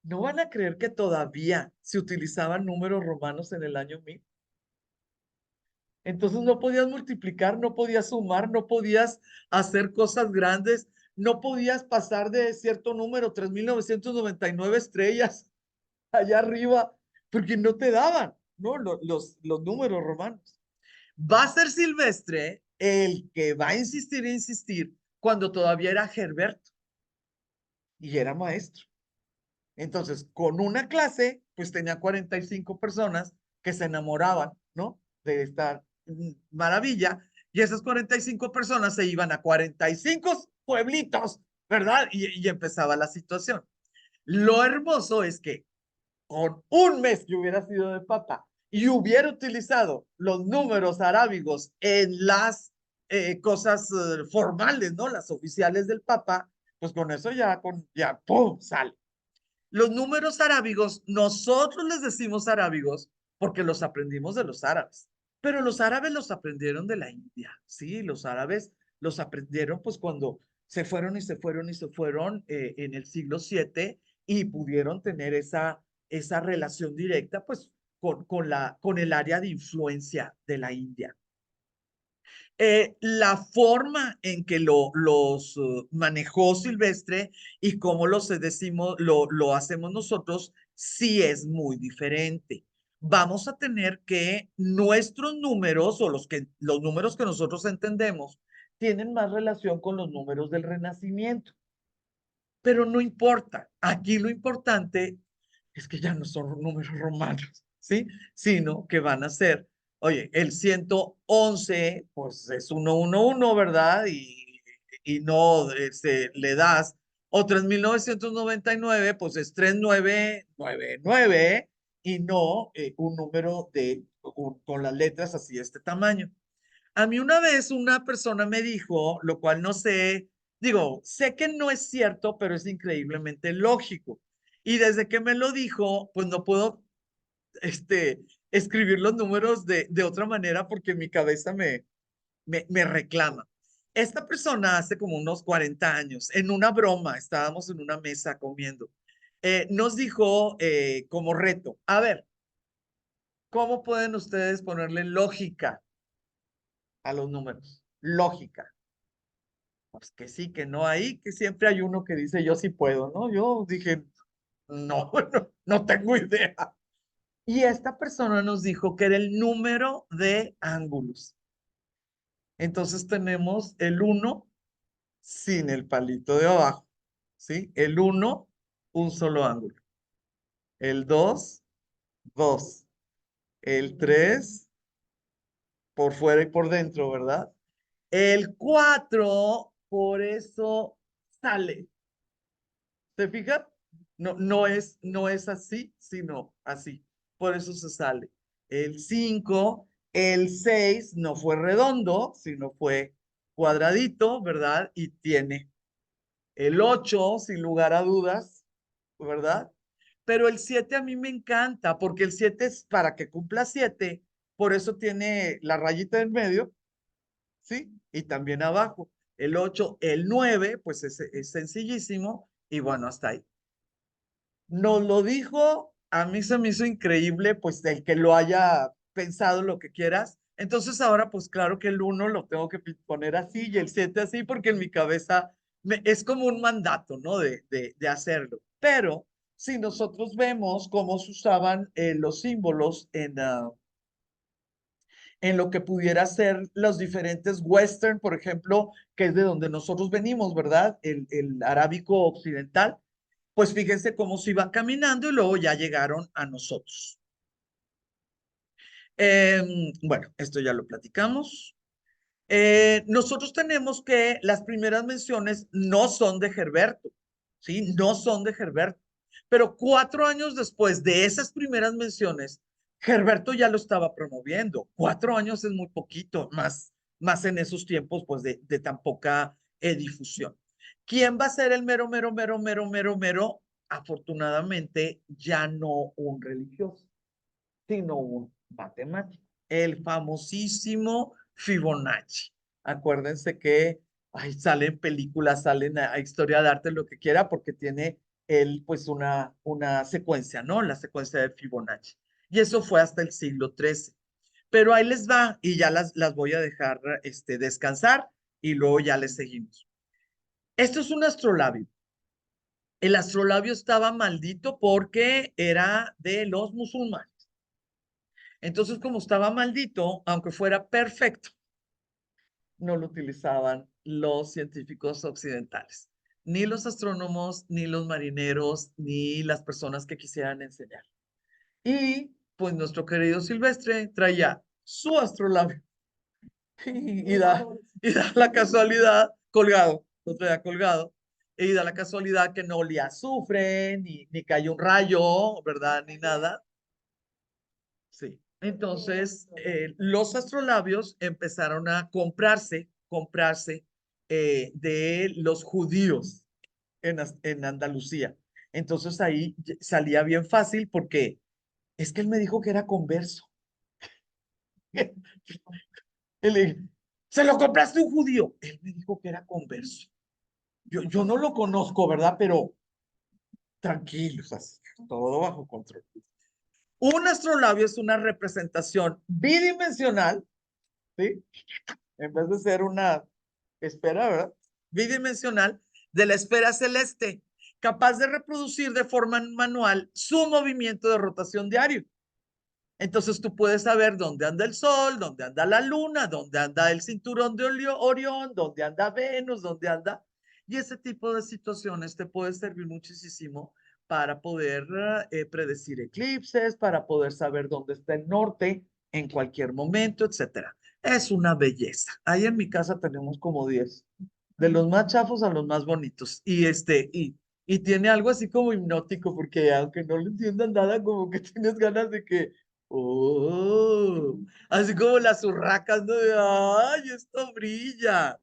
Speaker 1: ¿No van a creer que todavía se utilizaban números romanos en el año 1000? Entonces no podías multiplicar, no podías sumar, no podías hacer cosas grandes, no podías pasar de cierto número, 3999 estrellas allá arriba, porque no te daban, ¿no? Los números romanos. Va a ser Silvestre el que va a insistir cuando todavía era Gerberto y era maestro. Entonces, con una clase, pues tenía 45 personas que se enamoraban, ¿no? De esta maravilla. Y esas 45 personas se iban a 45 pueblitos, ¿verdad? Y empezaba la situación. Lo hermoso es que con un mes que hubiera sido de papa y hubiera utilizado los números arábigos en las cosas formales, ¿no? Las oficiales del papa, pues con eso ya, ¡pum!, sale. Los números arábigos, nosotros les decimos arábigos porque los aprendimos de los árabes, pero los árabes los aprendieron de la India, ¿sí? Los árabes los aprendieron pues cuando se fueron en el siglo VII y pudieron tener esa relación directa pues con el área de influencia de la India. La forma en que los manejó Silvestre y cómo decimos, lo hacemos nosotros, sí es muy diferente. Vamos a tener que nuestros números o los números que nosotros entendemos tienen más relación con los números del Renacimiento. Pero no importa. Aquí lo importante es que ya no son números romanos, ¿sí? Sino que van a ser, oye, el 111, pues es 111, ¿verdad? Y no le das, o 3999, pues es 3999, y no un número con las letras así de este tamaño. A mí una vez una persona me dijo, lo cual no sé, digo, sé que no es cierto, pero es increíblemente lógico. Y desde que me lo dijo, pues no puedo escribir los números de otra manera porque mi cabeza me reclama. Esta persona hace como unos 40 años, en una broma, estábamos en una mesa comiendo, nos dijo como reto, a ver, ¿cómo pueden ustedes ponerle lógica a los números? Lógica. Pues que sí, que no hay, que siempre hay uno que dice yo sí puedo, ¿no? Yo dije, no, no tengo idea. Y esta persona nos dijo que era el número de ángulos. Entonces tenemos el 1 sin el palito de abajo, ¿sí? El 1, un solo ángulo. El 2, dos. El 3, por fuera y por dentro, ¿verdad? El 4, por eso sale. ¿Se fija? No es así, sino así. Por eso se sale. El 5 El 6 no fue redondo, sino fue cuadradito, ¿verdad? Y tiene el 8 sin lugar a dudas, ¿verdad? Pero el 7 a mí me encanta, porque el 7 es para que cumpla 7, por eso tiene la rayita en medio, ¿sí? Y también abajo. El 8, el 9, pues es sencillísimo, y bueno, hasta ahí. Nos lo dijo, a mí se me hizo increíble, pues el que lo haya pensado lo que quieras. Entonces ahora, pues claro que el 1 lo tengo que poner así y el 7 así, porque en mi cabeza es como un mandato, ¿no? De hacerlo. Pero si nosotros vemos cómo se usaban los símbolos en lo que pudiera ser los diferentes western, por ejemplo, que es de donde nosotros venimos, ¿verdad? El arábico occidental, pues fíjense cómo se iba caminando y luego ya llegaron a nosotros. Bueno, esto ya lo platicamos. Nosotros tenemos que las primeras menciones no son de Herberto, ¿sí? No son de Herberto. Pero 4 años después de esas primeras menciones, Herberto ya lo estaba promoviendo. 4 años es muy poquito, más en esos tiempos, pues de tan poca difusión. ¿Quién va a ser el mero, mero, mero, mero, mero, mero? Afortunadamente, ya no un religioso, sino un matemático, el famosísimo Fibonacci. Acuérdense que ay, salen películas, salen a historia de arte, lo que quiera, porque tiene él pues una secuencia, ¿no? La secuencia de Fibonacci. Y eso fue hasta el siglo XIII. Pero ahí les va y ya las voy a dejar descansar y luego ya les seguimos. Esto es un astrolabio. El astrolabio estaba maldito porque era de los musulmanes. Entonces, como estaba maldito, aunque fuera perfecto, no lo utilizaban los científicos occidentales, ni los astrónomos, ni los marineros, ni las personas que quisieran enseñar. Y pues nuestro querido Silvestre traía su astrolabio y da la casualidad, colgado, lo traía colgado, y da la casualidad que no olía azufre, ni cayó un rayo, ¿verdad? Ni nada. Sí. Entonces, los astrolabios empezaron a comprarse de los judíos en Andalucía. Entonces ahí salía bien fácil porque es que él me dijo que era converso. Él le dije, ¿se lo compraste a un judío? Él me dijo que era converso. Yo no lo conozco, ¿verdad? Pero tranquilos, así, todo bajo control. Un astrolabio es una representación bidimensional, ¿sí? En vez de ser una esfera, ¿verdad? Bidimensional de la esfera celeste, capaz de reproducir de forma manual su movimiento de rotación diario. Entonces tú puedes saber dónde anda el Sol, dónde anda la Luna, dónde anda el cinturón de Orión, dónde anda Venus, dónde anda. Y ese tipo de situaciones te puede servir muchísimo para poder predecir eclipses, para poder saber dónde está el norte en cualquier momento, etcétera. Es una belleza. Ahí en mi casa tenemos como 10, de los más chafos a los más bonitos. Y tiene algo así como hipnótico, porque aunque no le entiendan nada, como que tienes ganas de que oh, así como las urracas, ¿no? Ay, esto brilla.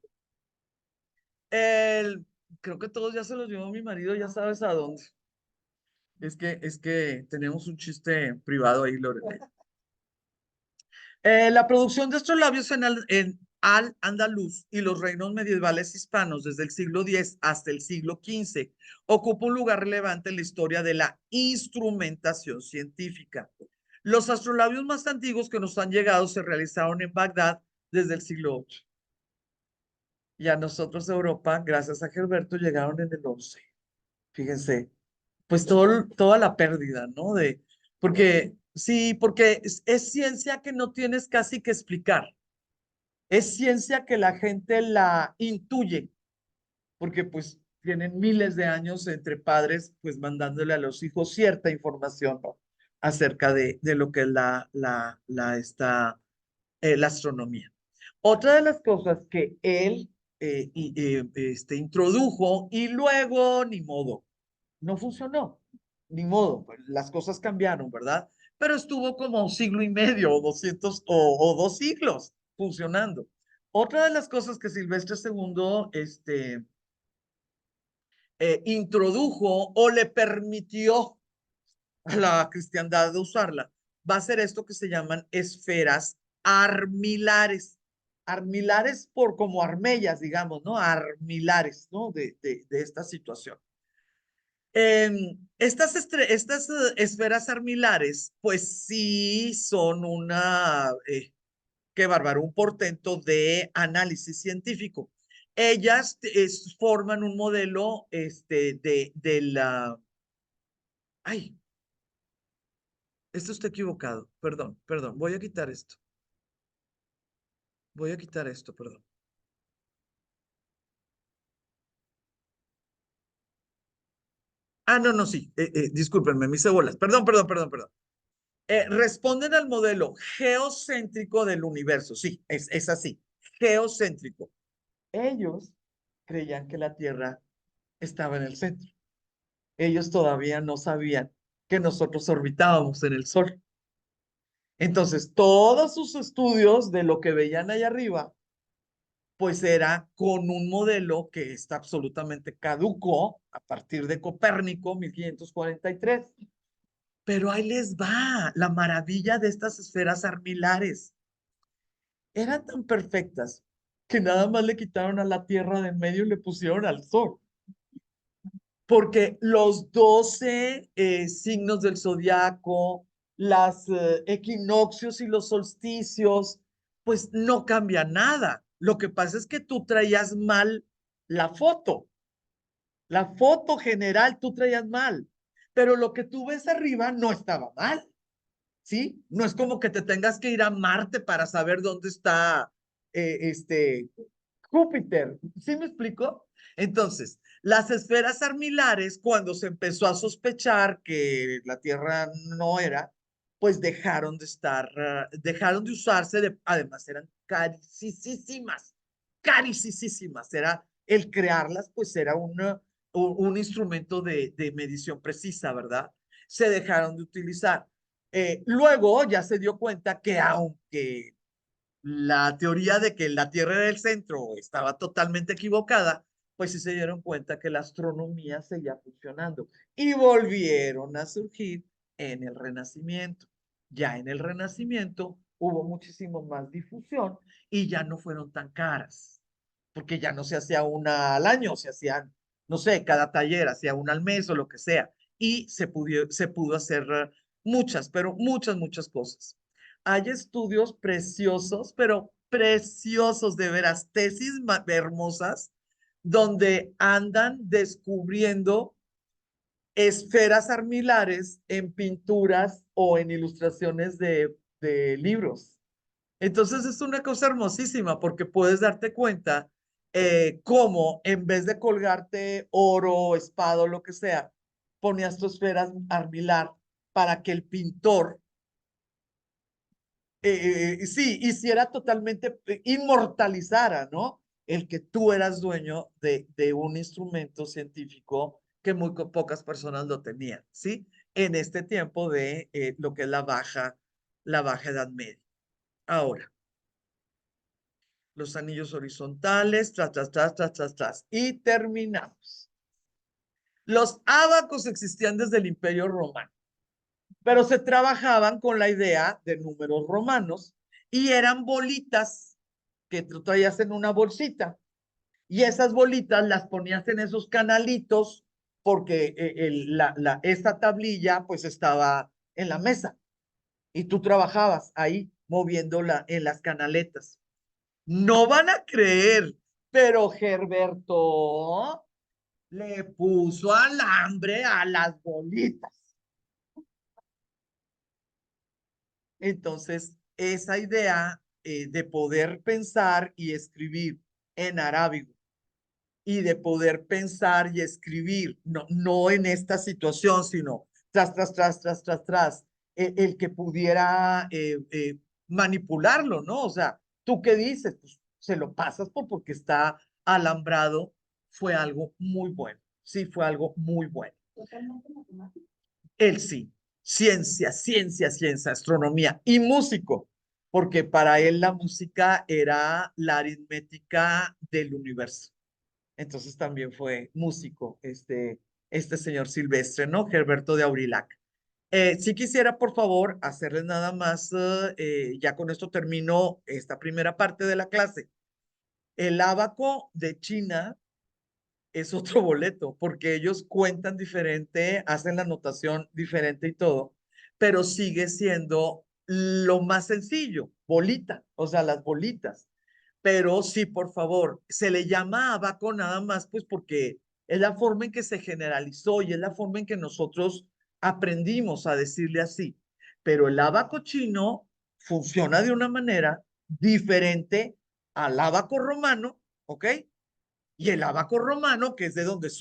Speaker 1: El, creo que todos ya se los llevó mi marido, ya sabes a dónde. Es que tenemos un chiste privado ahí, Lorena. La producción de estos labios en Al-Andalus y los reinos medievales hispanos desde el siglo X hasta el siglo XV ocupa un lugar relevante en la historia de la instrumentación científica. Los astrolabios más antiguos que nos han llegado se realizaron en Bagdad desde el siglo VIII. Y a nosotros, Europa, gracias a Gerberto, llegaron en el XI. Fíjense, pues toda la pérdida, ¿no? Porque sí, porque es ciencia que no tienes casi que explicar. Es ciencia que la gente la intuye, porque pues tienen miles de años entre padres, pues mandándole a los hijos cierta información, ¿no? Acerca de lo que es la astronomía. Otra de las cosas que él introdujo y luego, ni modo, no funcionó, ni modo, pues, las cosas cambiaron, ¿verdad? pero estuvo como un siglo y medio o 200 o 2 siglos funcionando. Otra de las cosas que Silvestre II introdujo o le permitió a la cristiandad de usarla, va a ser esto que se llaman esferas armilares. Armilares por como armellas, digamos, ¿no? Armilares, ¿no? De esta situación. Estas esferas armilares, pues sí son qué bárbaro, un portento de análisis científico. Ellas forman un modelo de la... Ay, esto está equivocado. Perdón, perdón. Voy a quitar esto. Voy a quitar esto, perdón. Ah, no, no, sí. Discúlpenme, mis cebolas. Perdón, perdón, perdón, perdón. Responden al modelo geocéntrico del universo. Sí, es así. Geocéntrico. Ellos creían que la Tierra estaba en el centro. Ellos todavía no sabían que nosotros orbitábamos en el Sol. Entonces, todos sus estudios de lo que veían allá arriba, pues era con un modelo que está absolutamente caduco a partir de Copérnico, 1543. Pero ahí les va la maravilla de estas esferas armilares. Eran tan perfectas que nada más le quitaron a la Tierra de en medio y le pusieron al Sol. Porque los 12 signos del zodiaco, las equinoccios y los solsticios, pues no cambia nada. Lo que pasa es que tú traías mal la foto. La foto general tú traías mal, pero lo que tú ves arriba no estaba mal, ¿sí? No es como que te tengas que ir a Marte para saber dónde está Júpiter. ¿Sí me explico? Entonces, las esferas armilares, cuando se empezó a sospechar que la Tierra no era, pues dejaron de estar, dejaron de usarse, además eran carísimas, carísimas. Era el crearlas, pues era un instrumento de medición precisa, ¿verdad? Se dejaron de utilizar. Luego ya se dio cuenta que aunque la teoría de que la Tierra era el centro estaba totalmente equivocada, pues sí se dieron cuenta que la astronomía seguía funcionando y volvieron a surgir en el Renacimiento. Ya en el Renacimiento hubo muchísimo más difusión y ya no fueron tan caras, porque ya no se hacía una al año, se hacían, no sé, cada taller hacía una al mes o lo que sea, y se pudo hacer muchas, pero muchas cosas. Hay estudios preciosos, pero preciosos de veras, tesis hermosas, donde andan descubriendo esferas armilares en pinturas o en ilustraciones de libros. Entonces es una cosa hermosísima porque puedes darte cuenta cómo en vez de colgarte oro, espada o lo que sea, ponías tu esfera armilar para que el pintor sí, hiciera totalmente, inmortalizara, ¿no? El que tú eras dueño de un instrumento científico que muy pocas personas lo tenían, ¿sí? En este tiempo de lo que es la baja Edad Media. Ahora, los anillos horizontales, tras. Y terminamos. Los ábacos existían desde el Imperio Romano, pero se trabajaban con la idea de números romanos y eran bolitas que tú traías en una bolsita y esas bolitas las ponías en esos canalitos porque esta tablilla pues estaba en la mesa y tú trabajabas ahí moviéndola en las canaletas. No van a creer, pero Gerberto le puso alambre a las bolitas. Entonces, esa idea de poder pensar y escribir en arábigo y de poder pensar y escribir, no en esta situación, sino tras, el que pudiera manipularlo, ¿no? O sea, ¿tú qué dices? Pues se lo pasas porque está alambrado, fue algo muy bueno, sí, fue algo muy bueno.
Speaker 2: Totalmente matemático.
Speaker 1: Él sí. ciencia, astronomía y músico, porque para él la música era la aritmética del universo. Entonces también fue músico este señor Silvestre, ¿no? Gerberto de Aurillac. Sí quisiera, por favor, hacerles nada más, ya con esto termino esta primera parte de la clase. El ábaco de China es otro boleto, porque ellos cuentan diferente, hacen la notación diferente y todo, pero sigue siendo lo más sencillo, bolita, o sea, las bolitas. Pero sí, por favor, se le llama abaco nada más, pues porque es la forma en que se generalizó y es la forma en que nosotros aprendimos a decirle así. Pero el abaco chino funciona de una manera diferente al abaco romano, ¿ok? Y el abaco romano, que es de donde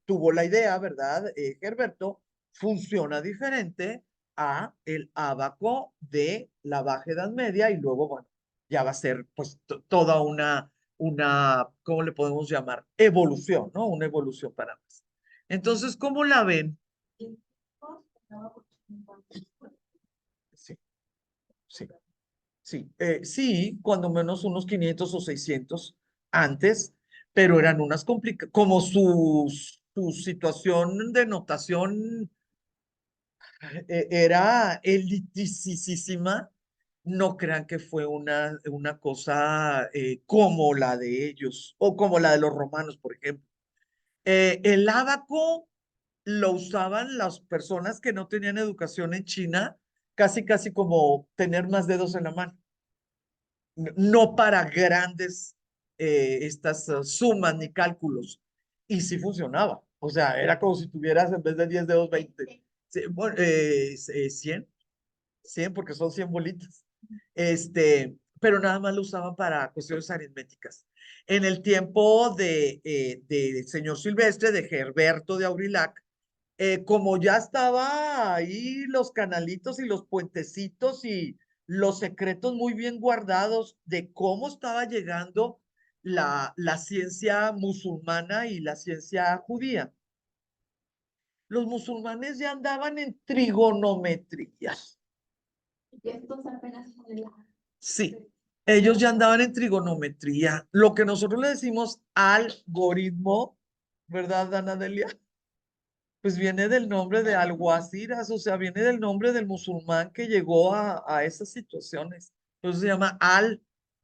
Speaker 1: tuvo la idea, ¿verdad? Gerberto, funciona diferente a el abaco de la Baja Edad Media y luego, bueno, ya va a ser pues toda ¿cómo le podemos llamar? Evolución, ¿no? Una evolución para más. Entonces, ¿cómo la ven? Sí, sí. Sí, sí, cuando menos unos 500 o 600 antes, pero eran unas complicadas, como su situación de notación era elitisísima, no crean que fue una cosa como la de ellos o como la de los romanos, por ejemplo. El ábaco lo usaban las personas que no tenían educación en China, casi como tener más dedos en la mano, no para grandes estas sumas ni cálculos. Y sí funcionaba. O sea, era como si tuvieras en vez de 10 dedos 20. Sí, bueno, 100, 100 porque son 100 bolitas. Pero nada más lo usaban para cuestiones aritméticas. En el tiempo de señor Silvestre, de Gerberto de Aurillac, como ya estaba ahí los canalitos y los puentecitos y los secretos muy bien guardados de cómo estaba llegando la ciencia musulmana y la ciencia judía. Los musulmanes ya andaban en trigonometría.
Speaker 2: Y estos apenas son el
Speaker 1: Sí, ellos ya andaban en trigonometría. Lo que nosotros le decimos algoritmo, ¿verdad, Dana Delia? Pues viene del nombre de alguaciras, o sea, viene del nombre del musulmán que llegó a esas situaciones. Entonces se llama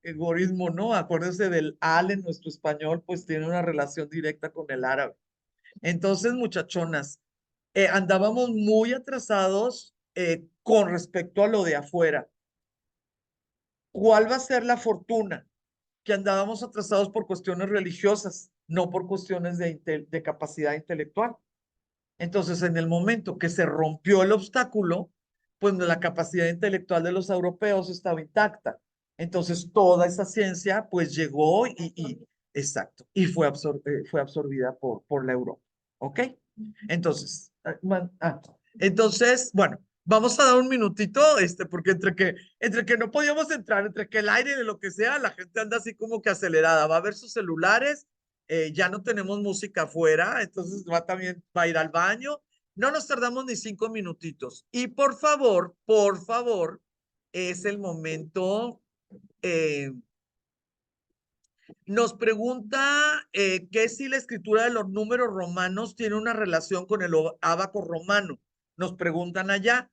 Speaker 1: algoritmo, ¿no? Acuérdense del al en nuestro español, pues tiene una relación directa con el árabe. Entonces, muchachonas, andábamos muy atrasados con respecto a lo de afuera. ¿Cuál va a ser la fortuna? Que andábamos atrasados por cuestiones religiosas, no por cuestiones de capacidad intelectual. Entonces, en el momento que se rompió el obstáculo, pues la capacidad intelectual de los europeos estaba intacta. Entonces, toda esa ciencia, pues llegó exacto, y fue absorbida por la Europa. ¿Ok? Entonces, entonces, bueno, vamos a dar un minutito, porque entre que no podíamos entrar, entre que el aire de lo que sea, la gente anda así como que acelerada, va a ver sus celulares, ya no tenemos música afuera, entonces va a ir al baño. No nos tardamos ni 5 minutitos. Y por favor, es el momento. eh, Nos pregunta que si la escritura de los números romanos tiene una relación con el ábaco romano. Nos preguntan allá.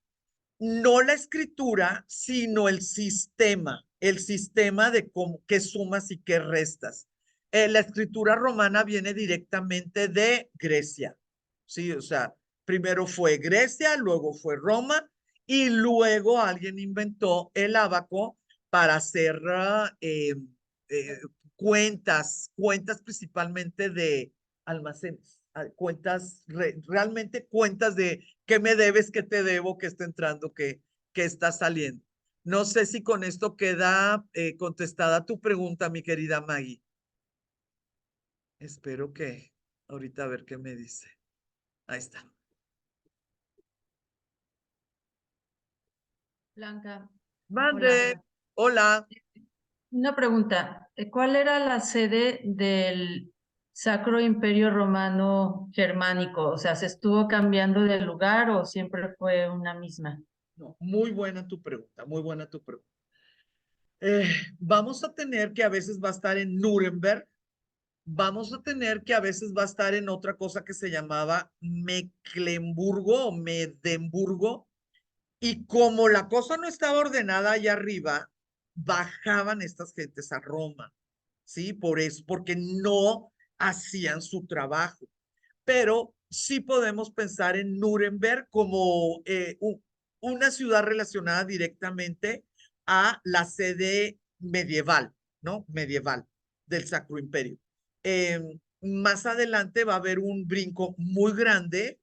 Speaker 1: No la escritura, sino el sistema de qué sumas y qué restas. La escritura romana viene directamente de Grecia, ¿sí? O sea, primero fue Grecia, luego fue Roma y luego alguien inventó el ábaco para hacer eh, cuentas principalmente de almacenes, realmente cuentas de qué me debes, qué te debo, qué está entrando, qué está saliendo. No sé si con esto queda contestada tu pregunta, mi querida Maggie. Espero que ahorita a ver qué me dice. Ahí está.
Speaker 3: Blanca,
Speaker 1: Mande.
Speaker 3: hola.
Speaker 1: Hola.
Speaker 3: Una pregunta, ¿cuál era la sede del Sacro Imperio Romano Germánico? O sea, ¿se estuvo cambiando de lugar o siempre fue una misma?
Speaker 1: No, muy buena tu pregunta, muy buena tu pregunta. Vamos a tener que a veces va a estar en Nuremberg, vamos a tener que a veces va a estar en otra cosa que se llamaba Mecklemburgo o Medenburgo, y como la cosa no estaba ordenada allá arriba, bajaban estas gentes a Roma, ¿sí? Por eso, porque no hacían su trabajo. Pero sí podemos pensar en Nuremberg como una ciudad relacionada directamente a la sede medieval, ¿no? Medieval del Sacro Imperio. Más adelante va a haber un brinco muy grande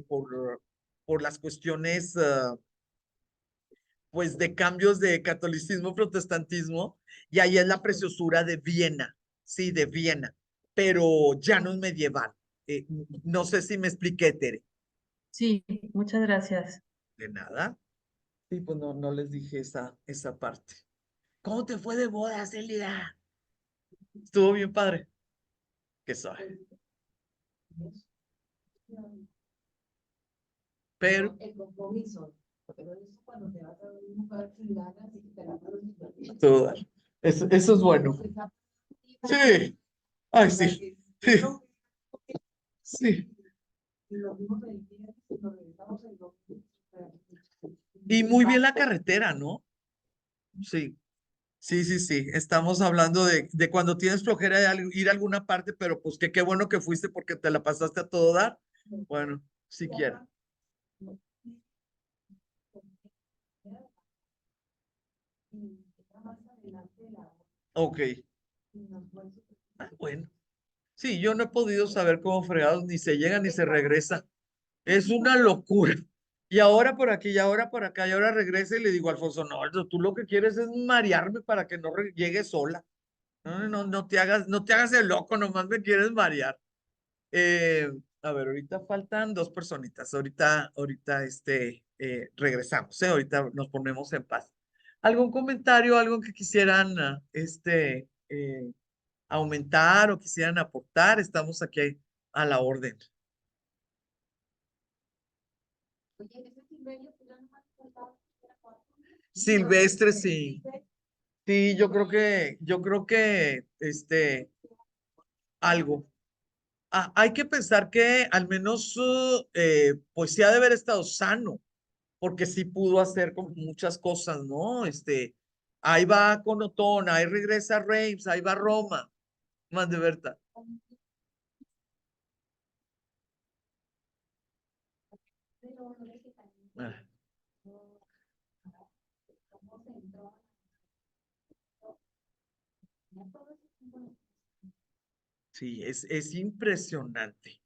Speaker 1: por las cuestiones pues de cambios de catolicismo, protestantismo, y ahí es la preciosura de Viena, sí, de Viena, pero ya no es medieval. No sé si me expliqué, Tere.
Speaker 3: Sí, muchas gracias.
Speaker 1: De nada. Sí, pues no les dije esa parte. ¿Cómo te fue de boda, Celia? Estuvo bien padre. Que sabe. Pero
Speaker 4: El compromiso, pero eso cuando te vas a ver un lugar sin ganas y te la pasas
Speaker 1: todo dar. Eso es bueno. Sí. Ay, sí. Sí. Sí.
Speaker 4: Y lo vimos el día y nos regresamos el domingo.
Speaker 1: Y muy bien la carretera, ¿no? Sí. Sí, sí, sí. Estamos hablando de cuando tienes flojera de ir a alguna parte, pero pues que qué bueno que fuiste porque te la pasaste a todo dar. Bueno, si quiero. Ok. Ah, bueno. Sí, yo no he podido saber cómo fregados ni se llega ni se regresa. Es una locura. Y ahora por aquí, y ahora por acá, y ahora regresa y le digo a Alfonso, no, tú lo que quieres es marearme para que no llegue sola. No te hagas el loco, nomás me quieres marear. Eh, a ver, ahorita faltan dos personitas. Ahorita regresamos, ¿eh? Ahorita nos ponemos en paz. ¿Algún comentario, algo que quisieran, aumentar o quisieran aportar? Estamos aquí a la orden.
Speaker 2: Oye, ese Silverio, pues ya no más faltaba que era cuatro.
Speaker 1: Silvestre, sí. Sí, yo creo que, algo. Hay que pensar que al menos, pues sí ha de haber estado sano, porque sí pudo hacer como muchas cosas, ¿no? Ahí va con Otón, ahí regresa a Reims, ahí va a Roma, más de verdad.
Speaker 2: Pero no es que también
Speaker 1: Ah,
Speaker 2: cómo se entró, ya todo ese tiempo.
Speaker 1: sí, es impresionante.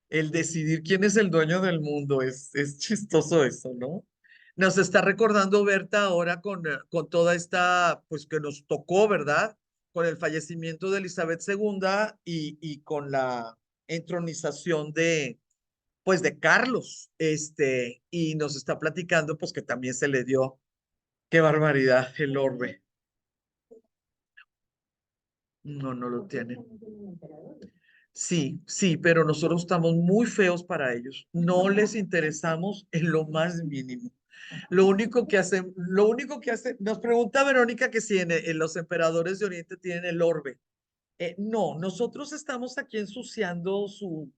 Speaker 1: El decidir quién es el dueño del mundo, es chistoso eso, ¿no? Nos está recordando Berta ahora con toda esta, pues que nos tocó, ¿verdad? Con el fallecimiento de Elizabeth II y con la entronización pues de Carlos, y nos está platicando, pues que también se le dio, qué barbaridad, el orbe. No lo tiene. Sí, sí, pero nosotros estamos muy feos para ellos. No les interesamos en lo más mínimo. Lo único que hacen, nos pregunta Verónica que si en los emperadores de Oriente tienen el orbe. No, nosotros estamos aquí ensuciando su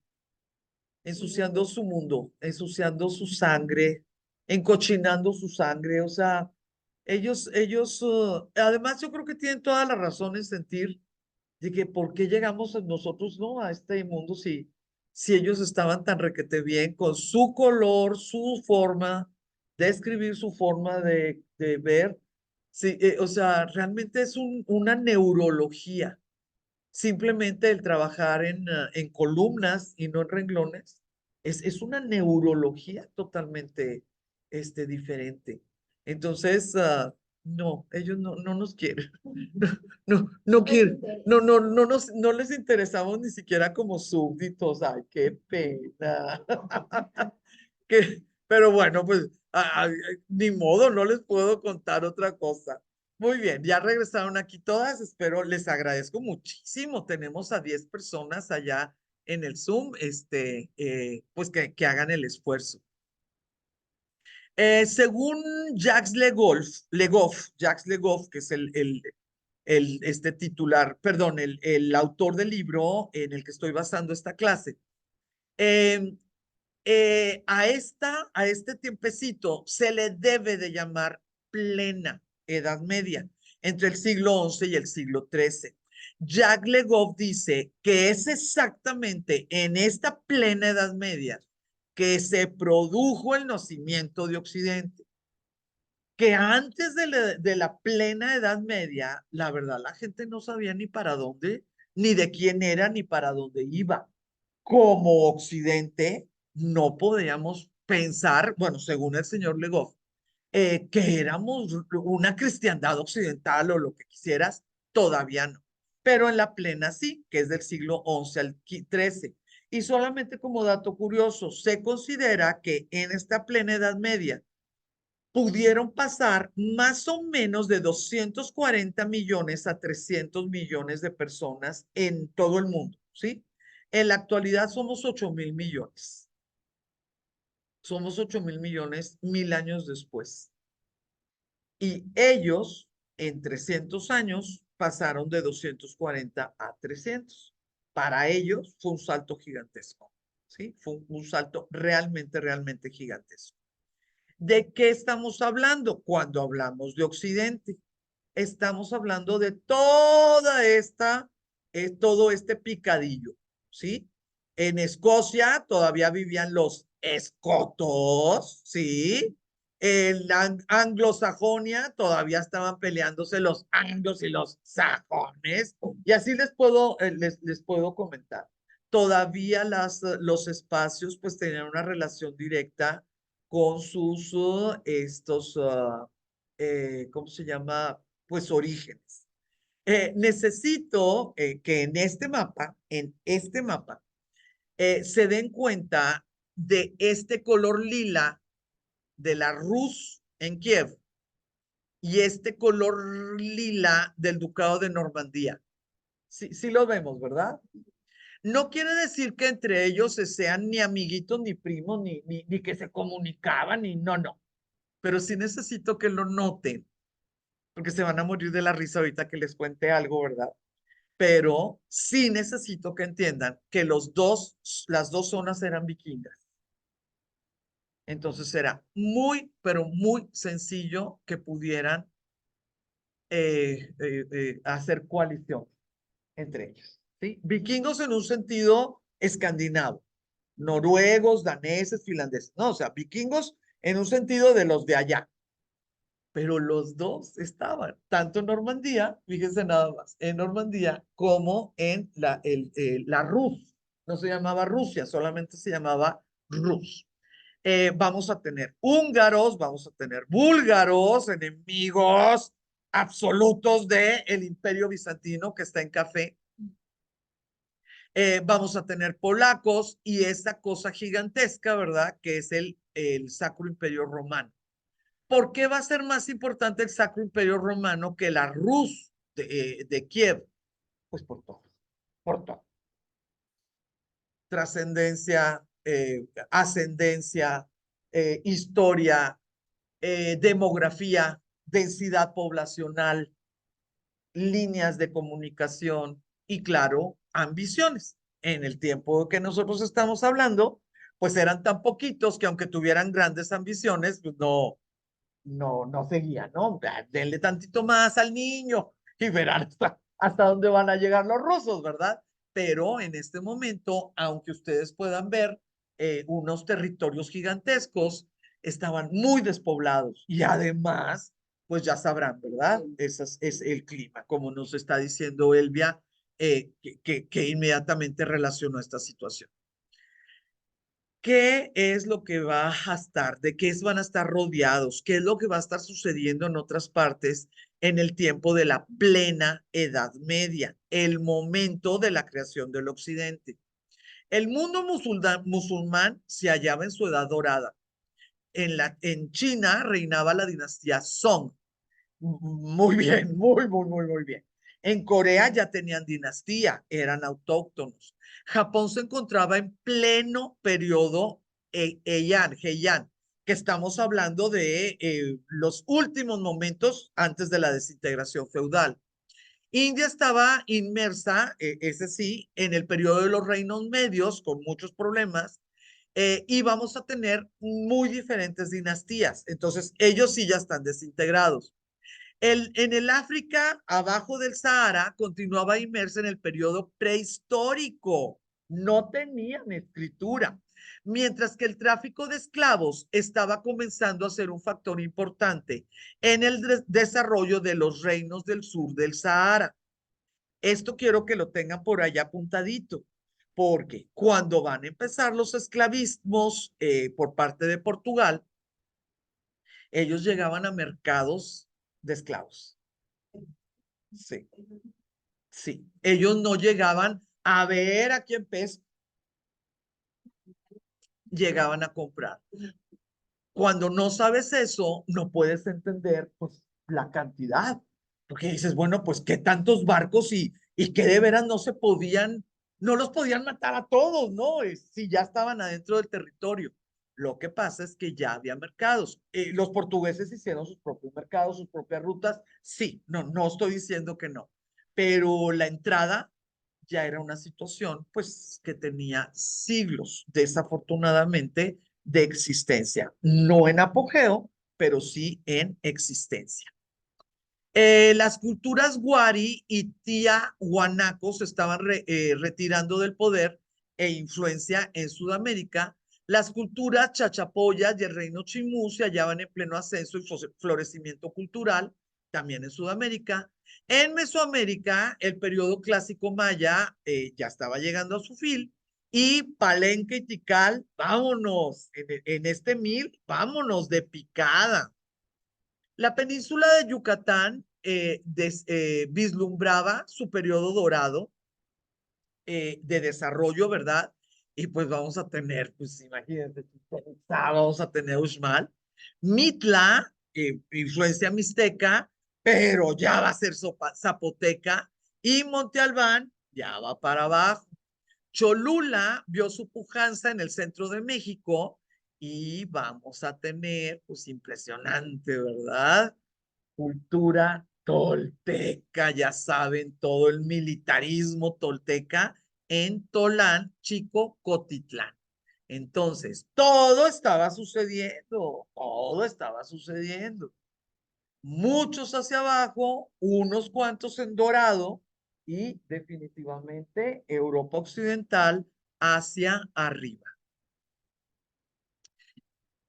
Speaker 1: mundo, ensuciando su sangre, encochinando su sangre. O sea, además yo creo que tienen toda la razón en sentir de que por qué llegamos nosotros, ¿no? A este mundo si ellos estaban tan requete bien con su color, su forma de escribir, su forma de ver. Sí, o sea, realmente es una neurología. Simplemente el trabajar en columnas y no en renglones es una neurología totalmente diferente. Entonces, no, ellos no nos quieren. No quieren. No les interesamos ni siquiera como súbditos. Ay, qué pena. Pero bueno, pues ni modo, no les puedo contar otra cosa. Muy bien, ya regresaron aquí todas, espero, les agradezco muchísimo. Tenemos a 10 personas allá en el Zoom, pues que hagan el esfuerzo. Según Jacques Legoff, que es este titular, perdón, el autor del libro en el que estoy basando esta clase, eh, a este tiempecito se le debe de llamar plena Edad Media, entre el siglo XI y el siglo XIII. Jacques Le Goff dice que es exactamente en esta plena Edad Media que se produjo el nacimiento de Occidente, que antes de la plena Edad Media, la verdad, la gente no sabía ni para dónde, ni de quién era, ni para dónde iba. Como Occidente, no podíamos pensar, bueno, según el señor Legoff, que éramos una cristiandad occidental o lo que quisieras, todavía no. Pero en la plena sí, que es del siglo XI al XIII. Y solamente como dato curioso, se considera que en esta plena Edad Media pudieron pasar más o menos de 240 millones a 300 millones de personas en todo el mundo, ¿sí? En la actualidad somos 8.000 millones. Somos 8.000 millones 1.000 años después. Y ellos, en 300 años, pasaron de 240 a 300. Para ellos fue un salto gigantesco, ¿sí? Fue un salto realmente, realmente gigantesco. ¿De qué estamos hablando cuando hablamos de Occidente? Estamos hablando de todo este picadillo, ¿sí? En Escocia todavía vivían los escotos, ¿sí? En la anglosajonia todavía estaban peleándose los anglos y los sajones, y así les puedo comentar. Todavía los espacios pues tenían una relación directa con sus, ¿cómo se llama? Pues orígenes. Necesito que en este mapa, se den cuenta de este color lila de la Rus en Kiev y este color lila del Ducado de Normandía. Sí, sí lo vemos, ¿verdad? No quiere decir que entre ellos se sean ni amiguitos, ni primos, ni que se comunicaban, ni no. Pero sí necesito que lo noten, porque se van a morir de la risa ahorita que les cuente algo, ¿verdad? Pero sí necesito que entiendan que las dos zonas eran vikingas. Entonces era muy, pero muy sencillo que pudieran hacer coalición entre ellos, ¿sí? Vikingos en un sentido escandinavo, noruegos, daneses, finlandeses, no, o sea, vikingos en un sentido de los de allá, pero los dos estaban, tanto en Normandía, fíjense nada más, en Normandía como en la Rus. No se llamaba Rusia, solamente se llamaba Rus. Vamos a tener húngaros, vamos a tener búlgaros, enemigos absolutos del Imperio Bizantino que está en café. Vamos a tener polacos y esa cosa gigantesca, ¿verdad? Que es el Sacro Imperio Romano. ¿Por qué va a ser más importante el Sacro Imperio Romano que la Rus de Kiev? Pues por todo. Trascendencia, ascendencia, historia, demografía, densidad poblacional, líneas de comunicación y, claro, ambiciones. En el tiempo que nosotros estamos hablando, pues eran tan poquitos que aunque tuvieran grandes ambiciones, pues no seguían, ¿no? Denle tantito más al niño y verán hasta dónde van a llegar los rusos, ¿verdad? Pero en este momento, aunque ustedes puedan ver unos territorios gigantescos, estaban muy despoblados y además, pues ya sabrán, ¿verdad? Ese es el clima, como nos está diciendo Elvia, que inmediatamente relacionó esta situación. ¿Qué es lo que va a estar? ¿De qué van a estar rodeados? ¿Qué es lo que va a estar sucediendo en otras partes en el tiempo de la plena Edad Media, el momento de la creación del Occidente? El mundo musulmán se hallaba en su edad dorada. En China reinaba la dinastía Song. Muy bien, muy bien. En Corea ya tenían dinastía, eran autóctonos. Japón se encontraba en pleno periodo Heian, que estamos hablando de los últimos momentos antes de la desintegración feudal. India estaba inmersa, ese sí, en el periodo de los reinos medios, con muchos problemas, y vamos a tener muy diferentes dinastías. Entonces, ellos sí ya están desintegrados. En el África, abajo del Sahara, continuaba inmersa en el periodo prehistórico. No tenían escritura. Mientras que el tráfico de esclavos estaba comenzando a ser un factor importante en el desarrollo de los reinos del sur del Sahara. Esto quiero que lo tengan por allá apuntadito, porque cuando van a empezar los esclavismos por parte de Portugal, ellos llegaban a mercados de esclavos. Sí, sí. Ellos no llegaban a ver a quién pesca, llegaban a comprar. Cuando no sabes eso, no puedes entender pues la cantidad, porque dices, bueno, pues qué tantos barcos y que de veras no se podían, no los podían matar a todos, ¿no? Si ya estaban adentro del territorio. Lo que pasa es que ya había mercados. Los portugueses hicieron sus propios mercados, sus propias rutas. Sí, no estoy diciendo que no, pero la entrada ya era una situación pues que tenía siglos, desafortunadamente, de existencia. No en apogeo, pero sí en existencia. Las culturas Wari y Tiahuanaco se estaban retirando del poder e influencia en Sudamérica. Las culturas Chachapoyas y el reino Chimú se hallaban en pleno ascenso y florecimiento cultural, también en Sudamérica. En Mesoamérica, el periodo clásico maya ya estaba llegando a su fin y Palenque y Tikal, vámonos, en este vámonos de picada. La península de Yucatán vislumbraba su periodo dorado de desarrollo, ¿verdad? Y pues vamos a tener, pues imagínate, vamos a tener Uxmal, Mitla, influencia mixteca, pero ya va a ser zapoteca, y Monte Albán ya va para abajo. Cholula vio su pujanza en el centro de México y vamos a tener, pues impresionante, ¿verdad? Cultura tolteca, ya saben, todo el militarismo tolteca en Tolán, Chico, Cotitlán. Entonces, todo estaba sucediendo. Muchos hacia abajo, unos cuantos en dorado y definitivamente Europa Occidental hacia arriba.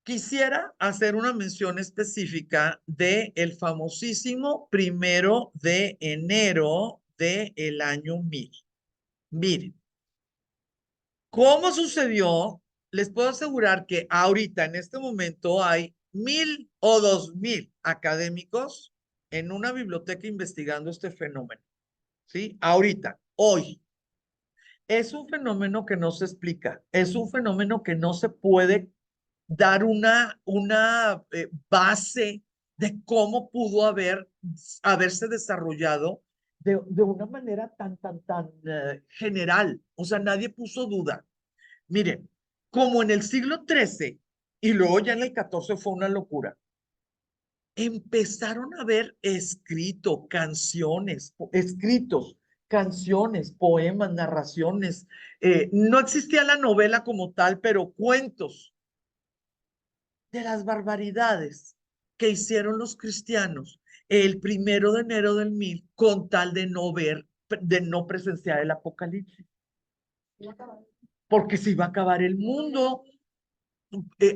Speaker 1: Quisiera hacer una mención específica de el famosísimo 1 de enero del año 1000. Miren, ¿cómo sucedió? Les puedo asegurar que ahorita, en este momento, hay 1000 o 2000 académicos en una biblioteca investigando este fenómeno. ¿Sí? Ahorita, hoy. Es un fenómeno que no se explica, es un fenómeno que no se puede dar una base de cómo pudo haberse desarrollado de una manera tan general. O sea, nadie puso duda. Miren, como en el siglo XIII y luego ya en el XIV fue una locura, empezaron a ver escritos, canciones, poemas, narraciones. No existía la novela como tal, pero cuentos de las barbaridades que hicieron los cristianos el 1 de enero del 1000 con tal de no presenciar el apocalipsis, porque se iba a acabar el mundo.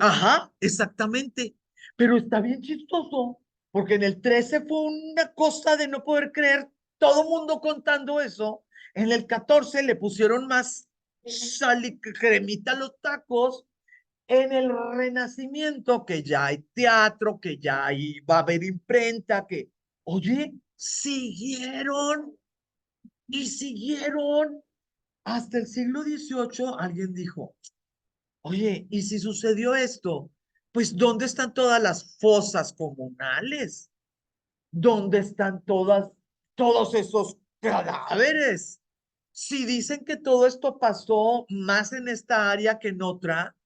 Speaker 1: Ajá, exactamente. Pero está bien chistoso, porque en el 13 fue una cosa de no poder creer, todo mundo contando eso. En el 14 le pusieron más sal y cremita a los tacos. En el Renacimiento, que ya hay teatro, que va a haber imprenta, oye, siguieron y siguieron. Hasta el siglo XVIII alguien dijo, oye, ¿y si sucedió esto? Pues, ¿dónde están todas las fosas comunales? ¿Dónde están todos esos cadáveres? Si dicen que todo esto pasó más en esta área que en otra,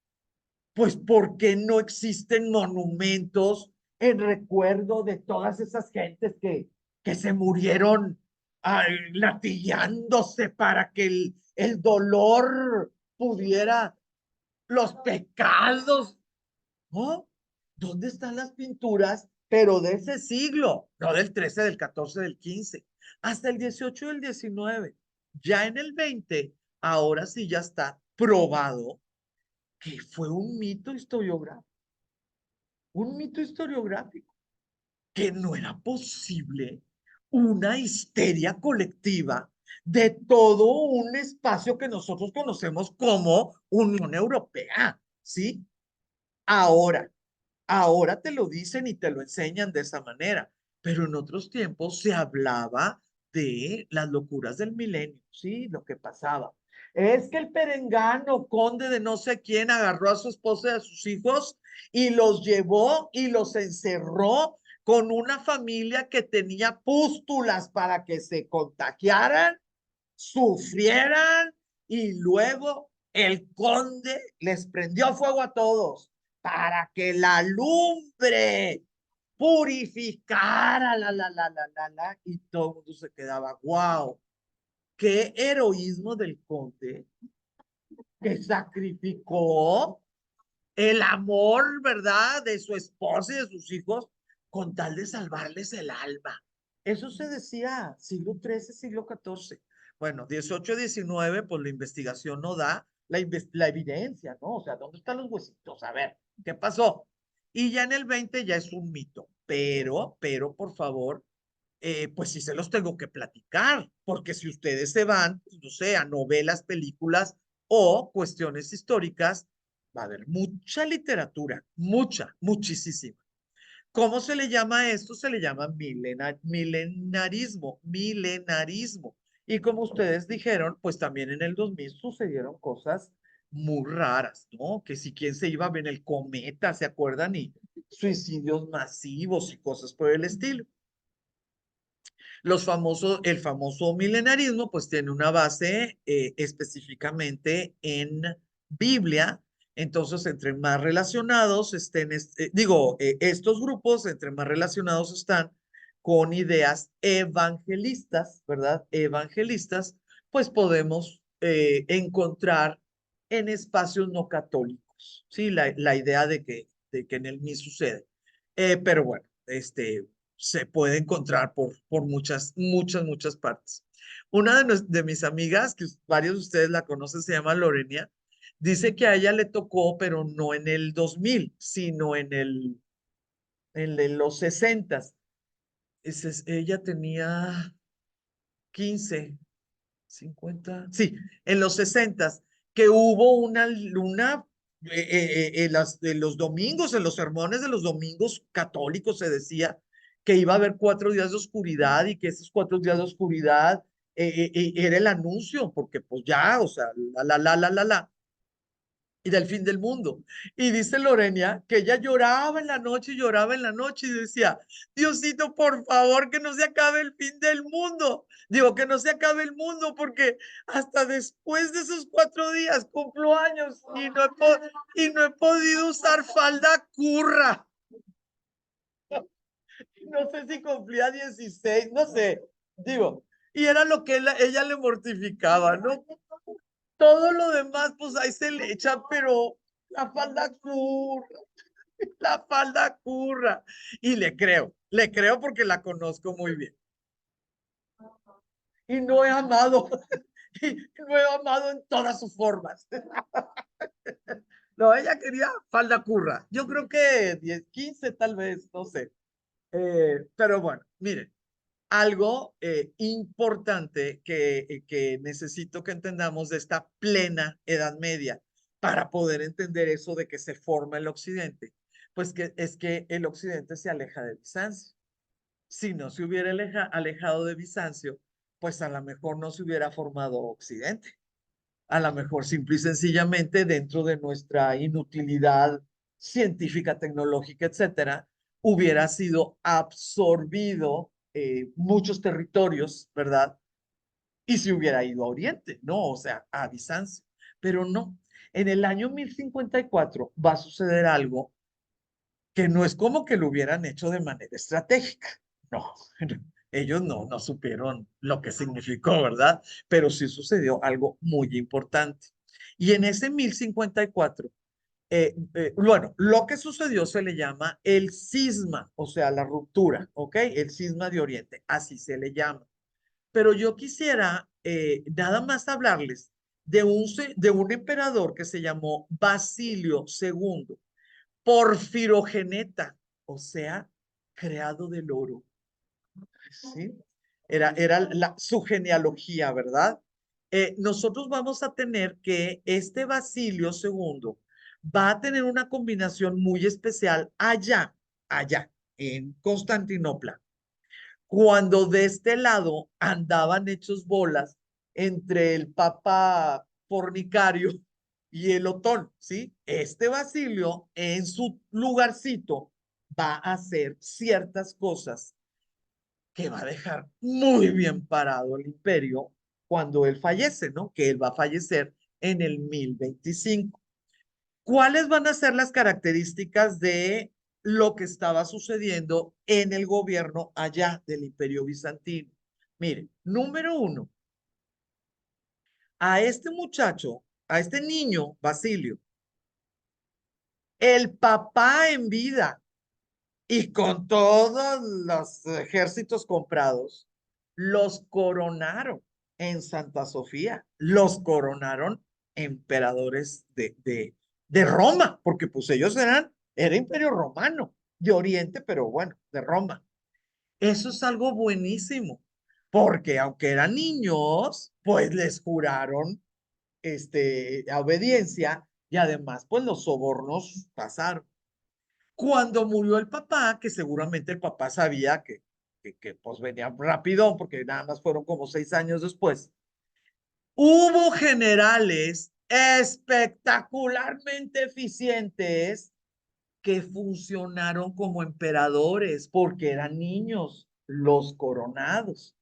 Speaker 1: pues ¿por qué no existen monumentos en recuerdo de todas esas gentes que se murieron latillándose para que el dolor pudiera, los pecados, ¿no? ¿Dónde están las pinturas? Pero de ese siglo, no del 13, del 14, del 15, hasta el 18 y el 19. Ya en el 20, ahora sí ya está probado que fue un mito historiográfico, que no era posible una histeria colectiva de todo un espacio que nosotros conocemos como Unión Europea, ¿sí? Ahora, ahora te lo dicen y te lo enseñan de esa manera, pero en otros tiempos se hablaba de las locuras del milenio, ¿sí? Lo que pasaba. Es que el perengano, conde de no sé quién, agarró a su esposa y a sus hijos y los llevó y los encerró con una familia que tenía pústulas para que se contagiaran, sufrieran, y luego el conde les prendió fuego a todos para que la lumbre purificara, y todo el mundo se quedaba, wow, qué heroísmo del conde que sacrificó el amor, ¿verdad?, de su esposa y de sus hijos con tal de salvarles el alma. Eso se decía siglo XIII, siglo XIV. Bueno, 18, 19, pues la investigación no da la evidencia, ¿no? O sea, ¿dónde están los huesitos? A ver, ¿qué pasó? Y ya en el 20 ya es un mito, pero, por favor, pues sí se los tengo que platicar, porque si ustedes se van, pues, no sé, a novelas, películas o cuestiones históricas, va a haber mucha literatura, muchísima. ¿Cómo se le llama a esto? Se le llama milenarismo. Y como ustedes dijeron, pues también en el 2000 sucedieron cosas muy raras, ¿no? Que si quién se iba a ver el cometa, ¿se acuerdan? Y suicidios masivos y cosas por el estilo. El famoso milenarismo, pues tiene una base específicamente en Biblia. Entonces, entre más relacionados estén, estos grupos, entre más relacionados están con ideas evangelistas, ¿verdad? Evangelistas, pues podemos encontrar en espacios no católicos, ¿sí? La idea de que en el MI sucede. Pero bueno, se puede encontrar por muchas partes. Una de mis amigas, que varios de ustedes la conocen, se llama Lorenia, dice que a ella le tocó, pero no en el 2000, sino en los 60. Ella tenía 15, 50, sí, en los 60, que hubo una luna en los domingos, en los sermones de los domingos católicos se decía que iba a haber 4 días de oscuridad y que esos 4 días de oscuridad era el anuncio, porque pues ya, o sea, y del fin del mundo. Y dice Lorenia que ella lloraba en la noche y lloraba en la noche y decía, Diosito, por favor, que no se acabe el fin del mundo. Digo, que no se acabe el mundo porque hasta después de esos 4 días cumplo años y no he podido usar falda curra. No sé si cumplía 16, no sé. Digo, y era lo que ella le mortificaba, ¿no? Todo lo demás, pues ahí se le echa, pero la falda curra, la falda curra. Y le creo porque la conozco muy bien. Y no he amado, y no he amado en todas sus formas. No, ella quería falda curra. Yo creo que 10, 15 tal vez, no sé. Pero bueno, miren, algo importante que necesito que entendamos de esta plena Edad Media para poder entender eso de que se forma el Occidente, pues es que el Occidente se aleja de Bizancio. Si no se hubiera alejado de Bizancio, pues a lo mejor no se hubiera formado Occidente. A lo mejor simple y sencillamente dentro de nuestra inutilidad científica, tecnológica, etcétera, hubiera sido absorbido muchos territorios, ¿verdad? Y se hubiera ido a Oriente, ¿no? O sea, a Bizancio. Pero no. En el año 1054 va a suceder algo que no es como que lo hubieran hecho de manera estratégica. No, ellos no supieron lo que significó, ¿verdad? Pero sí sucedió algo muy importante. Y en ese 1054, bueno, lo que sucedió se le llama el cisma, o sea, la ruptura, ¿ok? El cisma de Oriente, así se le llama. Pero yo quisiera nada más hablarles de un emperador que se llamó Basilio II, porfirogeneta, o sea, creado del oro. ¿Sí? Su genealogía, ¿verdad? Nosotros vamos a tener que este Basilio II va a tener una combinación muy especial allá, en Constantinopla, cuando de este lado andaban hechos bolas entre el papa fornicario y el Otón, ¿sí? Este Basilio en su lugarcito va a hacer ciertas cosas que va a dejar muy bien parado el imperio cuando él fallece, ¿no? Que él va a fallecer en el 1025. ¿Cuáles van a ser las características de lo que estaba sucediendo en el gobierno allá del Imperio Bizantino? Mire, número uno, a este muchacho, a este niño, Basilio, el papá en vida y con todos los ejércitos comprados, los coronaron en Santa Sofía, los coronaron emperadores de Roma, porque pues ellos era imperio romano, de Oriente, pero bueno, de Roma. Eso es algo buenísimo, porque aunque eran niños, pues les juraron obediencia y además pues los sobornos pasaron. Cuando murió el papá, que seguramente el papá sabía que pues venía rápido, porque nada más fueron como 6 años después, hubo generales espectacularmente eficientes que funcionaron como emperadores porque eran niños, los coronados.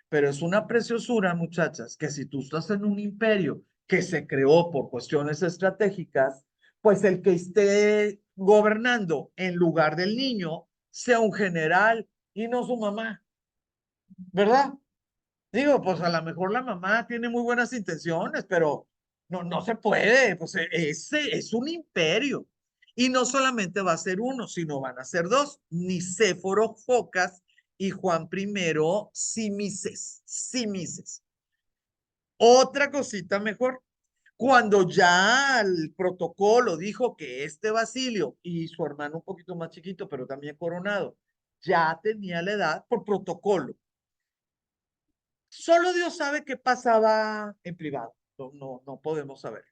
Speaker 1: Pero es una preciosura, muchachas, que si tú estás en un imperio que se creó por cuestiones estratégicas, pues el que esté gobernando en lugar del niño sea un general y no su mamá, ¿verdad? Digo, pues a lo mejor la mamá tiene muy buenas intenciones, pero no se puede, pues ese es un imperio. Y no solamente va a ser uno, sino van a ser dos, Nicéforo Focas y Juan I Simices. Otra cosita mejor, cuando ya el protocolo dijo que este Basilio y su hermano un poquito más chiquito, pero también coronado, ya tenía la edad por protocolo. Solo Dios sabe qué pasaba en privado. No podemos saber.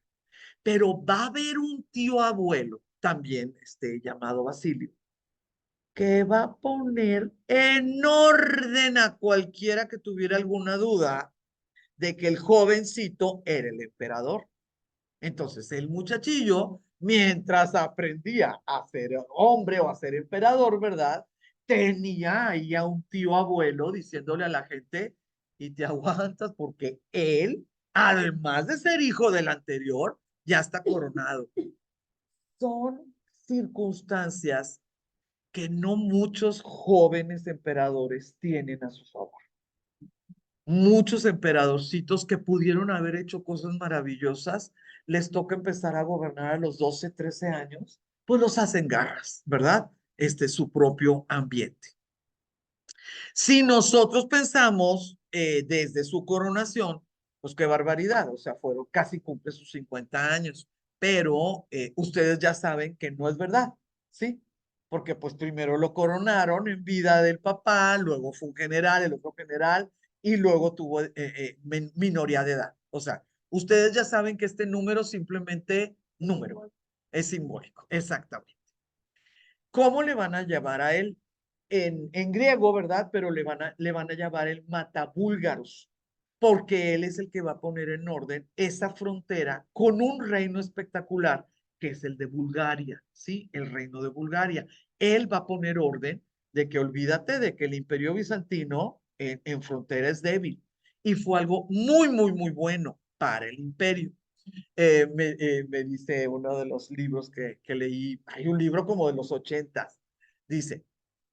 Speaker 1: Pero va a haber un tío abuelo, también llamado Basilio, que va a poner en orden a cualquiera que tuviera alguna duda de que el jovencito era el emperador. Entonces el muchachillo, mientras aprendía a ser hombre o a ser emperador, ¿verdad? Tenía ahí a un tío abuelo diciéndole a la gente, y te aguantas porque él, además de ser hijo del anterior, ya está coronado. Son circunstancias que no muchos jóvenes emperadores tienen a su favor. Muchos emperadorcitos que pudieron haber hecho cosas maravillosas, les toca empezar a gobernar a los 12, 13 años, pues los hacen garras, ¿verdad? Su propio ambiente. Si nosotros pensamos desde su coronación, pues qué barbaridad, o sea, casi cumple sus 50 años, pero ustedes ya saben que no es verdad, ¿sí? Porque pues primero lo coronaron en vida del papá, luego fue un general, el otro general, y luego tuvo minoría de edad. O sea, ustedes ya saben que este número simplemente número, es simbólico, exactamente. ¿Cómo le van a llamar a él? En griego, ¿verdad? Pero le van a llamar el matabúlgaros, porque él es el que va a poner en orden esa frontera con un reino espectacular, que es el de Bulgaria, ¿sí? El reino de Bulgaria. él va a poner orden de que olvídate de que el imperio bizantino en frontera es débil. Y fue algo muy, muy, muy bueno para el imperio. Me dice uno de los libros que leí, hay un libro como de los 80s, dice,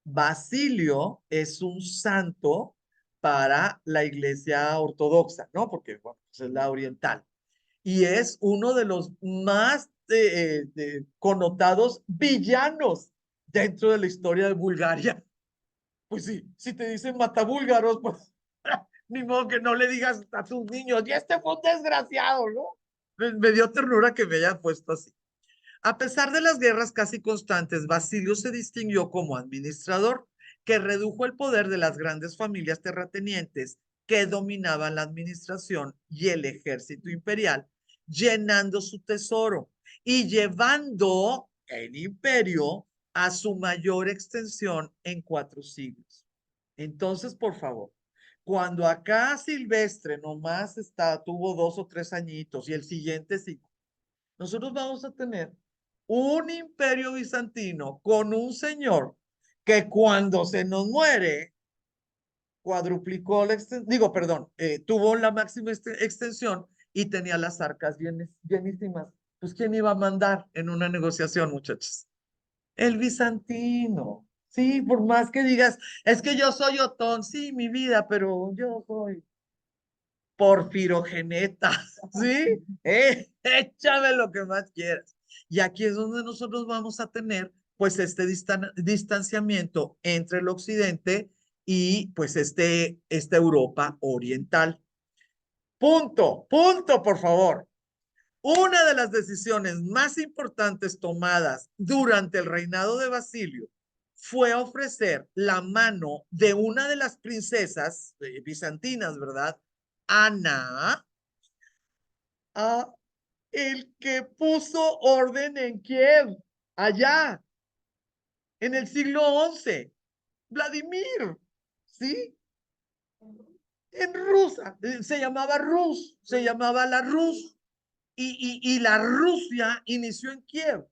Speaker 1: Basilio es un santo para la iglesia ortodoxa, ¿no? Porque bueno, pues es la oriental. Y es uno de los más connotados villanos dentro de la historia de Bulgaria. Pues sí, si te dicen matabúlgaros, pues ni modo que no le digas a tus niños, y este fue un desgraciado, ¿no? Me dio ternura que me hayan puesto así. A pesar de las guerras casi constantes, Basilio se distinguió como administrador, que redujo el poder de las grandes familias terratenientes que dominaban la administración y el ejército imperial, llenando su tesoro y llevando el imperio a su mayor extensión en 4 siglos. Entonces, por favor, cuando acá Silvestre nomás tuvo 2 o 3 añitos y el siguiente 5, nosotros vamos a tener un imperio bizantino con un señor que cuando se nos muere, cuadruplicó la extensión, digo, perdón, tuvo la máxima extensión y tenía las arcas llenísimas. Pues, ¿quién iba a mandar en una negociación, muchachos? El bizantino. Sí, por más que digas, es que yo soy Otón, sí, mi vida, pero yo soy Porfirogeneta, ¿sí? Échame lo que más quieras. Y aquí es donde nosotros vamos a tener, pues, este distanciamiento entre el occidente y, pues, esta Europa oriental. Punto, punto, por favor. Una de las decisiones más importantes tomadas durante el reinado de Basilio fue ofrecer la mano de una de las princesas bizantinas, ¿verdad? Ana, a el que puso orden en Kiev, allá, en el siglo XI, Vladimir, ¿sí? En Rusia, se llamaba Rus, se llamaba la Rus, y la Rusia inició en Kiev.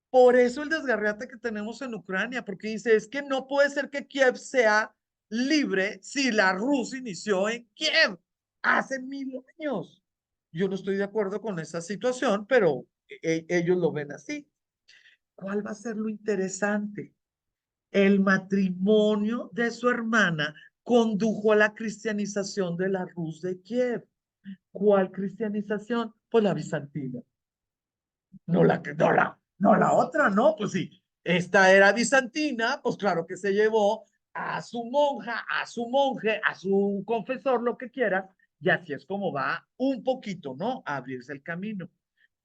Speaker 1: Por eso el desgarriate que tenemos en Ucrania, porque dice, es que no puede ser que Kiev sea libre si la Rusia inició en Kiev hace 1000 años. Yo no estoy de acuerdo con esa situación, pero ellos lo ven así. ¿Cuál va a ser lo interesante? El matrimonio de su hermana condujo a la cristianización de la Rus de Kiev. ¿Cuál cristianización? Pues la bizantina. No la otra, ¿no? Pues sí, esta era bizantina, pues claro que se llevó a su monja, a su monje, a su confesor, lo que quiera, y así es como va un poquito, ¿no? A abrirse el camino.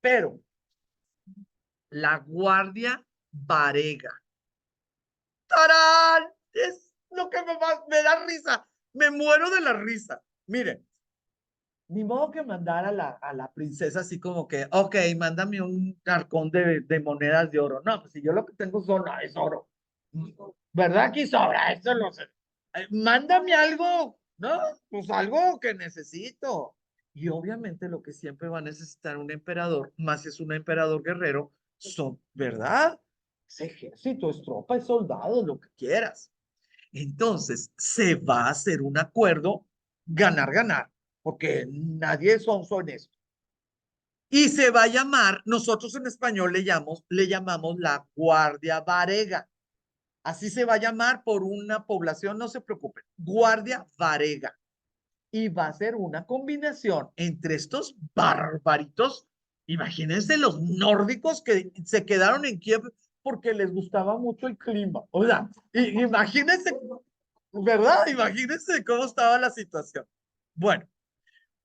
Speaker 1: Pero la Guardia Varega, ¡tarán! Es lo que me da risa, me muero de la risa. Miren, ni modo que mandar a la princesa así como que, ok, mándame un arcón de monedas de oro. No, pues si yo lo que tengo es oro. ¿Verdad que sobra? Eso lo sé. Mándame algo, ¿no? Pues algo que necesito. Y obviamente lo que siempre va a necesitar un emperador, más si es un emperador guerrero, son, ¿verdad? Es ejército, es tropa, es soldado, lo que quieras. Entonces, se va a hacer un acuerdo ganar, ganar, porque nadie sonso en esto. Y se va a llamar, nosotros en español le llamamos la Guardia Varega. Así se va a llamar por una población, no se preocupen, Guardia Varega. Y va a ser una combinación entre estos barbaritos, imagínense los nórdicos que se quedaron en Kiev porque les gustaba mucho el clima. O sea, imagínense, ¿verdad? Imagínense cómo estaba la situación. Bueno,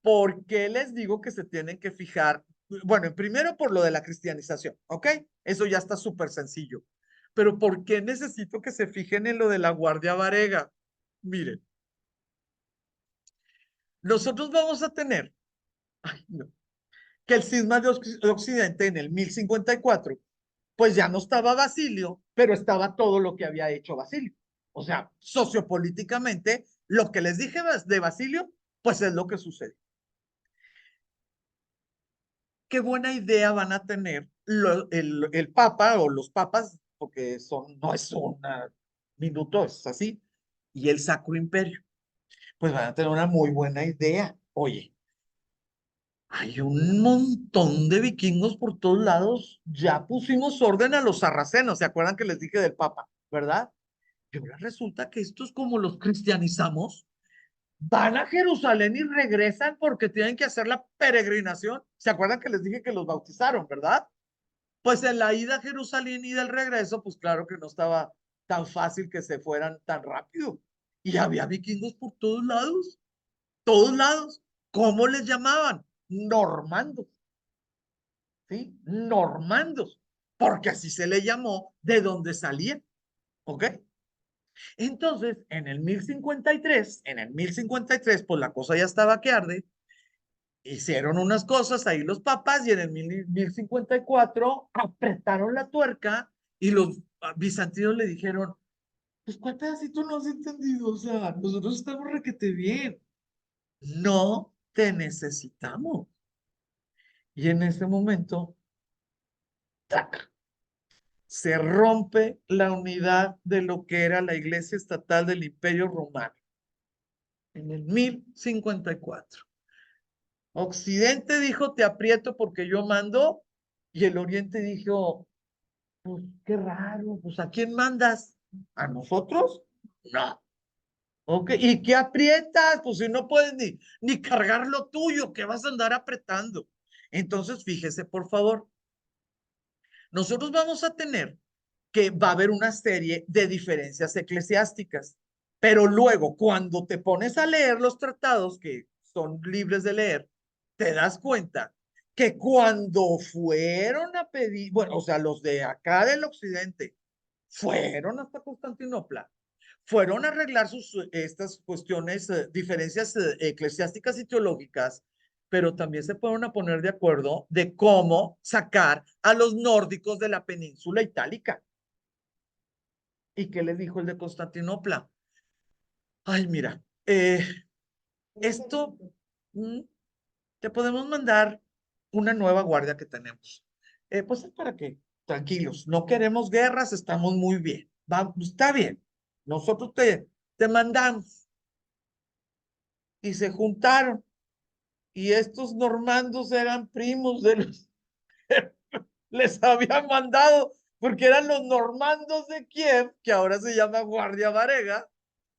Speaker 1: ¿por qué les digo que se tienen que fijar? Bueno, primero por lo de la cristianización, ¿ok? Eso ya está súper sencillo. Pero ¿por qué necesito que se fijen en lo de la Guardia Varega? Miren, nosotros vamos a tener, ay, no, que el cisma de Occidente en el 1054, pues ya no estaba Basilio, pero estaba todo lo que había hecho Basilio. O sea, sociopolíticamente, lo que les dije de Basilio, pues es lo que sucede. Qué buena idea van a tener el Papa o los papas porque no es un minuto, es así, y el Sacro Imperio. Pues van a tener una muy buena idea. Oye, hay un montón de vikingos por todos lados. Ya pusimos orden a los sarracenos. ¿Se acuerdan que les dije del Papa? ¿Verdad? Y ahora resulta que estos, como los cristianizamos, van a Jerusalén y regresan porque tienen que hacer la peregrinación. ¿Se acuerdan que les dije que los bautizaron, verdad? Pues en la ida a Jerusalén y del regreso, pues claro que no estaba tan fácil que se fueran tan rápido. Y había vikingos por todos lados, todos lados. ¿Cómo les llamaban? Normandos, ¿sí? Normandos, porque así se le llamó de donde salían, ¿ok? Entonces, en el 1053, pues la cosa ya estaba que arde, hicieron unas cosas ahí los papas y en el 1054 apretaron la tuerca y los bizantinos le dijeron, pues ¿cuál pedacito no has entendido? O sea, nosotros estamos requete bien, no te necesitamos. Y en ese momento, ¡tac!, se rompe la unidad de lo que era la iglesia estatal del Imperio Romano en el 1054. Occidente dijo, te aprieto porque yo mando, y el Oriente dijo, pues qué raro, pues ¿a quién mandas? ¿A nosotros? No. Ok, ¿y qué aprietas? Pues si no puedes ni cargar lo tuyo, ¿qué vas a andar apretando? Entonces, fíjese, por favor, nosotros vamos a tener que va a haber una serie de diferencias eclesiásticas, pero luego cuando te pones a leer los tratados que son libres de leer, te das cuenta que cuando fueron a pedir, bueno, o sea, los de acá del occidente fueron hasta Constantinopla, fueron a arreglar estas cuestiones, diferencias eclesiásticas y teológicas, pero también se fueron a poner de acuerdo de cómo sacar a los nórdicos de la península itálica. ¿Y qué le dijo el de Constantinopla? Ay, mira, esto mm, te podemos mandar una nueva guardia que tenemos. Pues es para que, tranquilos, no queremos guerras, estamos muy bien. Va, está bien, nosotros te mandamos. Y se juntaron. Y estos normandos eran primos de los les habían mandado, porque eran los normandos de Kiev, que ahora se llama Guardia Varega,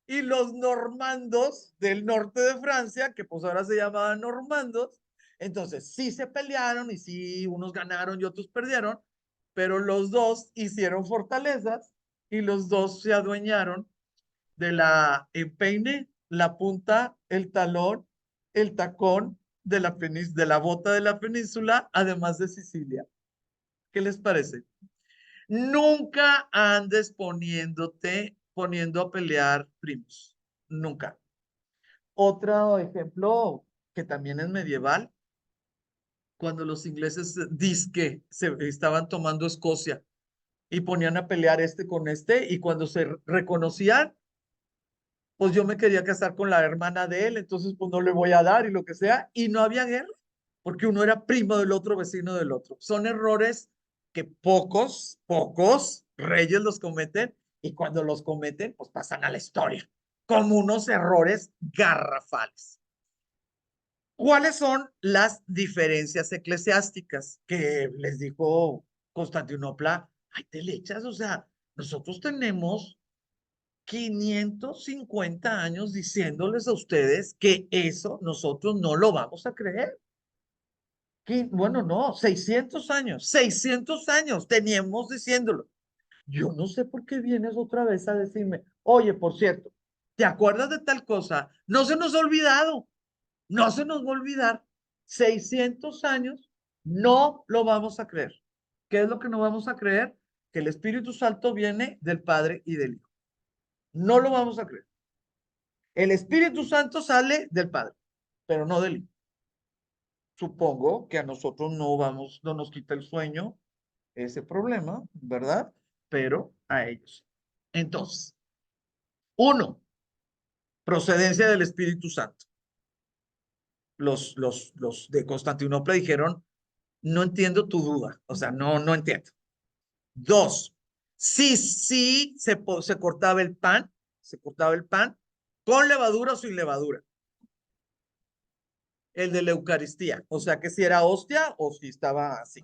Speaker 1: y los normandos del norte de Francia, que pues ahora se llamaban normandos. Entonces sí se pelearon y sí unos ganaron y otros perdieron, pero los dos hicieron fortalezas y los dos se adueñaron de la empeine, la punta, el talón, el tacón de la bota de la península, además de Sicilia. ¿Qué les parece? Nunca andes poniendo a pelear primos. Nunca. Otro ejemplo que también es medieval, cuando los ingleses disque se estaban tomando Escocia y ponían a pelear este con este, y cuando se reconocían, pues yo me quería casar con la hermana de él, entonces pues no le voy a dar y lo que sea, y no había guerra, porque uno era primo del otro, vecino del otro. Son errores que pocos reyes los cometen, y cuando los cometen, pues pasan a la historia, como unos errores garrafales. ¿Cuáles son las diferencias eclesiásticas que les dijo Constantinopla? Ay, te le echas, o sea, nosotros tenemos 550 años diciéndoles a ustedes que eso nosotros no lo vamos a creer. Bueno, no, 600 años teníamos diciéndolo. Yo no sé por qué vienes otra vez a decirme, oye, por cierto, ¿te acuerdas de tal cosa? No se nos ha olvidado, no se nos va a olvidar. 600 años, no lo vamos a creer. ¿Qué es lo que no vamos a creer? Que el Espíritu Santo viene del Padre y del Hijo. No lo vamos a creer. El Espíritu Santo sale del Padre, pero no del Hijo. Supongo que a nosotros no nos quita el sueño ese problema, ¿verdad? Pero a ellos. Entonces, uno, procedencia del Espíritu Santo. Los de Constantinopla dijeron, no entiendo tu duda, o sea, no entiendo. Dos, Sí, se cortaba el pan, con levadura o sin levadura. El de la Eucaristía, o sea que si era hostia o si estaba así.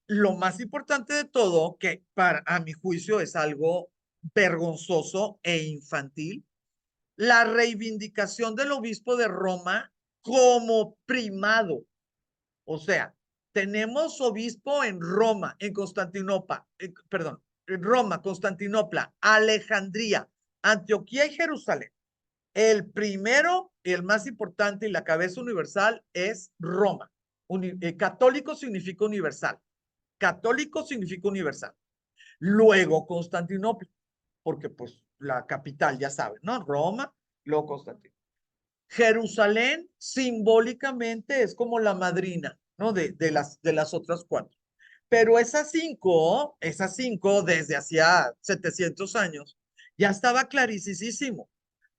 Speaker 1: Lo más importante de todo, que a mi juicio es algo vergonzoso e infantil, la reivindicación del obispo de Roma como primado. O sea, tenemos obispo en Roma, en Constantinopla, perdón, en Roma, Constantinopla, Alejandría, Antioquía y Jerusalén. El primero y el más importante y la cabeza universal es Roma. Católico significa universal. Católico significa universal. Luego Constantinopla, porque pues la capital, ya saben, ¿no? Roma, luego Constantinopla. Jerusalén simbólicamente es como la madrina, ¿no? De las otras cuatro. Pero esas cinco desde hacía 700 años, ya estaba clarísimo.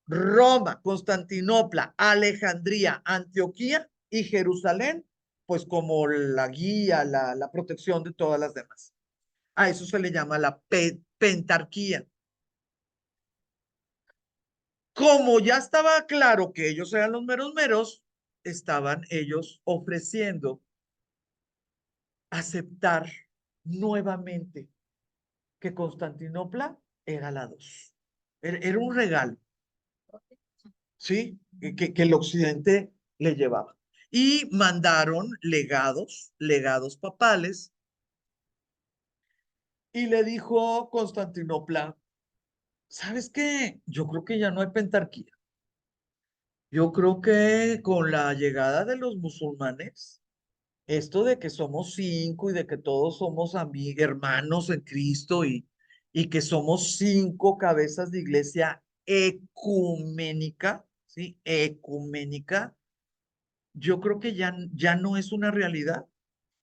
Speaker 1: Roma, Constantinopla, Alejandría, Antioquía y Jerusalén, pues como la guía, la protección de todas las demás. A eso se le llama la pentarquía. Como ya estaba claro que ellos eran los meros meros, estaban ellos ofreciendo aceptar nuevamente que Constantinopla era la dos. Era un regalo, ¿sí? Que el occidente le llevaba. Y mandaron legados papales, y le dijo Constantinopla, ¿sabes qué? Yo creo que ya no hay pentarquía. Yo creo que con la llegada de los musulmanes, esto de que somos cinco y de que todos somos hermanos en Cristo y que somos cinco cabezas de iglesia ecuménica, ¿sí? Ecuménica, yo creo que ya no es una realidad.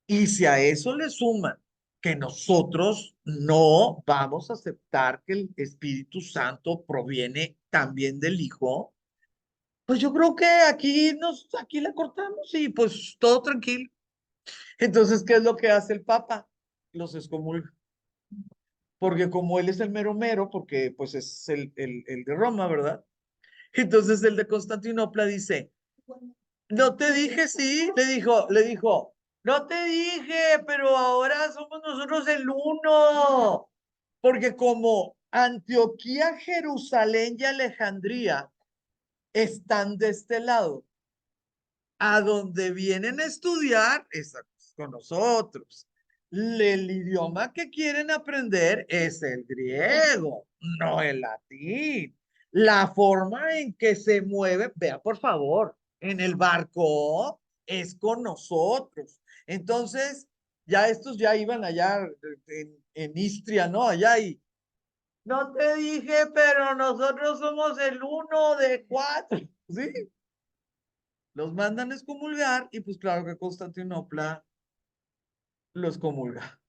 Speaker 1: Y si a eso le suman que nosotros no vamos a aceptar que el Espíritu Santo proviene también del Hijo, pues yo creo que aquí la cortamos y pues todo tranquilo. Entonces, ¿qué es lo que hace el Papa? Los excomulga. Porque como él es el mero mero, porque pues es el de Roma, ¿verdad? Entonces el de Constantinopla dice, no te dije, sí, le dijo, no te dije, pero ahora somos nosotros el uno. Porque como Antioquía, Jerusalén y Alejandría están de este lado, a donde vienen a estudiar es con nosotros. El idioma que quieren aprender es el griego, no el latín. La forma en que se mueve, vea por favor, en el barco es con nosotros. Entonces, ya estos ya iban allá en Istria, ¿no? Allá y no te dije, pero nosotros somos el uno de cuatro, ¿sí? Los mandan a excomulgar y pues claro que Constantinopla los comulga.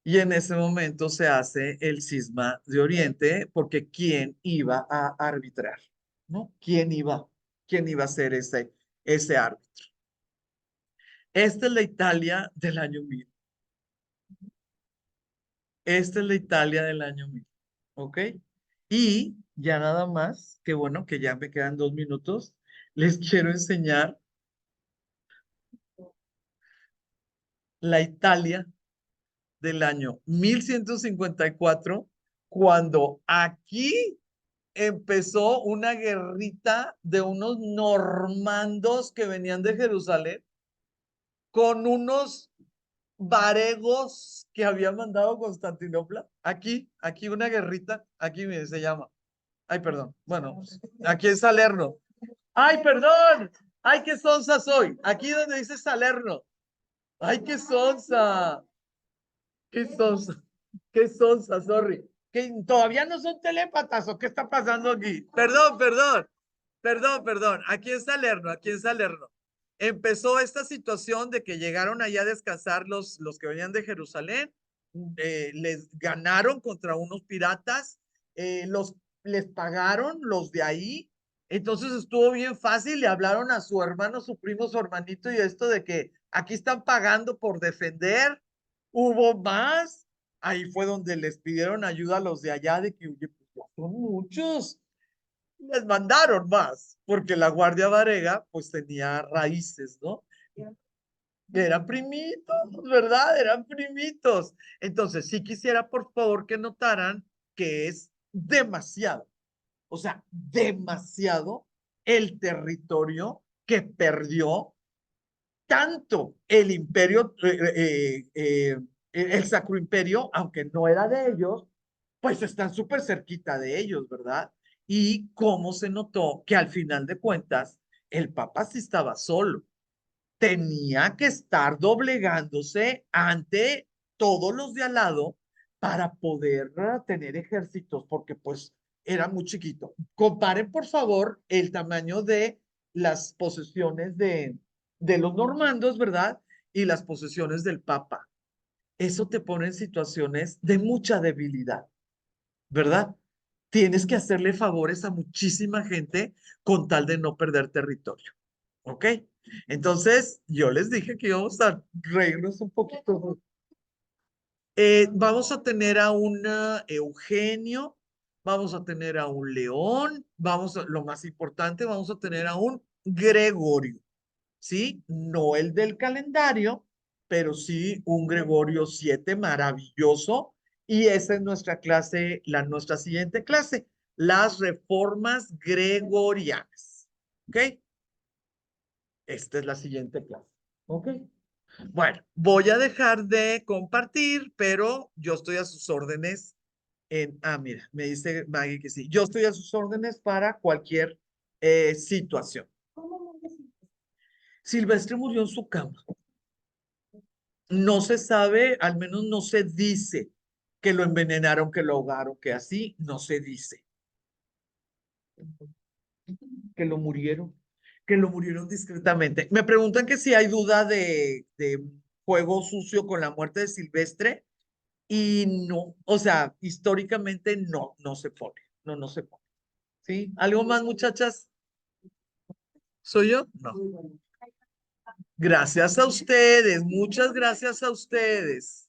Speaker 1: Y en ese momento se hace el cisma de Oriente porque ¿quién iba a arbitrar? ¿No? ¿Quién iba a ser ese árbitro? Esta es la Italia del año 1000. Esta es la Italia del año 1000. ¿Ok? Y ya nada más, que bueno, que ya me quedan 2 minutos, les quiero enseñar la Italia del año 1154, cuando aquí empezó una guerrita de unos normandos que venían de Jerusalén con unos varegos que había mandado Constantinopla. Aquí una guerrita, aquí miren, se llama. Ay, perdón. Bueno, aquí es Salerno. Ay, perdón. Ay, qué sonsa soy. Aquí donde dice Salerno. Ay, qué sonsa. Qué sonsa. Qué sonsa, sorry. ¿Que todavía no son telépatas o qué está pasando aquí? Perdón. Aquí en Salerno. Empezó esta situación de que llegaron allá a descansar los que venían de Jerusalén, les ganaron contra unos piratas, les pagaron los de ahí, entonces estuvo bien fácil, le hablaron a su hermano, su primo, su hermanito y esto de que aquí están pagando por defender hubo más. Ahí fue donde les pidieron ayuda a los de allá de que, oye, pues ya son muchos. Les mandaron más, porque la Guardia Varega pues tenía raíces, ¿no? Eran primitos, ¿verdad? Eran primitos. Entonces, sí quisiera, por favor, que notaran que es demasiado, o sea, demasiado el territorio que perdió tanto el imperio, el Sacro Imperio, aunque no era de ellos, pues están súper cerquita de ellos, ¿verdad? Y cómo se notó que al final de cuentas, el Papa sí estaba solo, tenía que estar doblegándose ante todos los de al lado para poder tener ejércitos, porque pues era muy chiquito. Comparen, por favor, el tamaño de las posesiones de los normandos, ¿verdad? Y las posesiones del Papa. Eso te pone en situaciones de mucha debilidad, ¿verdad? Tienes que hacerle favores a muchísima gente con tal de no perder territorio. ¿Ok? Entonces, yo les dije que íbamos a reírnos un poquito. Vamos a tener a un Eugenio, vamos a tener a un León, lo más importante, vamos a tener a un Gregorio, ¿sí? No el del calendario, pero sí un Gregorio 7 maravilloso. Y esa es nuestra clase, nuestra siguiente clase, las reformas gregorianas. ¿Ok? Esta es la siguiente clase. ¿Ok? Bueno, voy a dejar de compartir, pero yo estoy a sus órdenes mira, me dice Maggie que sí. Yo estoy a sus órdenes para cualquier situación.
Speaker 4: ¿Cómo no decir?
Speaker 1: Silvestre murió en su cama. No se sabe, al menos no se dice que lo envenenaron, que lo ahogaron, que así, no se dice. Que lo murieron discretamente. Me preguntan que si hay duda de juego sucio con la muerte de Silvestre y no, o sea, históricamente no, no se pone, no, no se pone. ¿Sí? ¿Algo más, muchachas? ¿Soy yo? No.
Speaker 4: Muy bueno.
Speaker 1: Gracias a ustedes, muchas gracias a ustedes.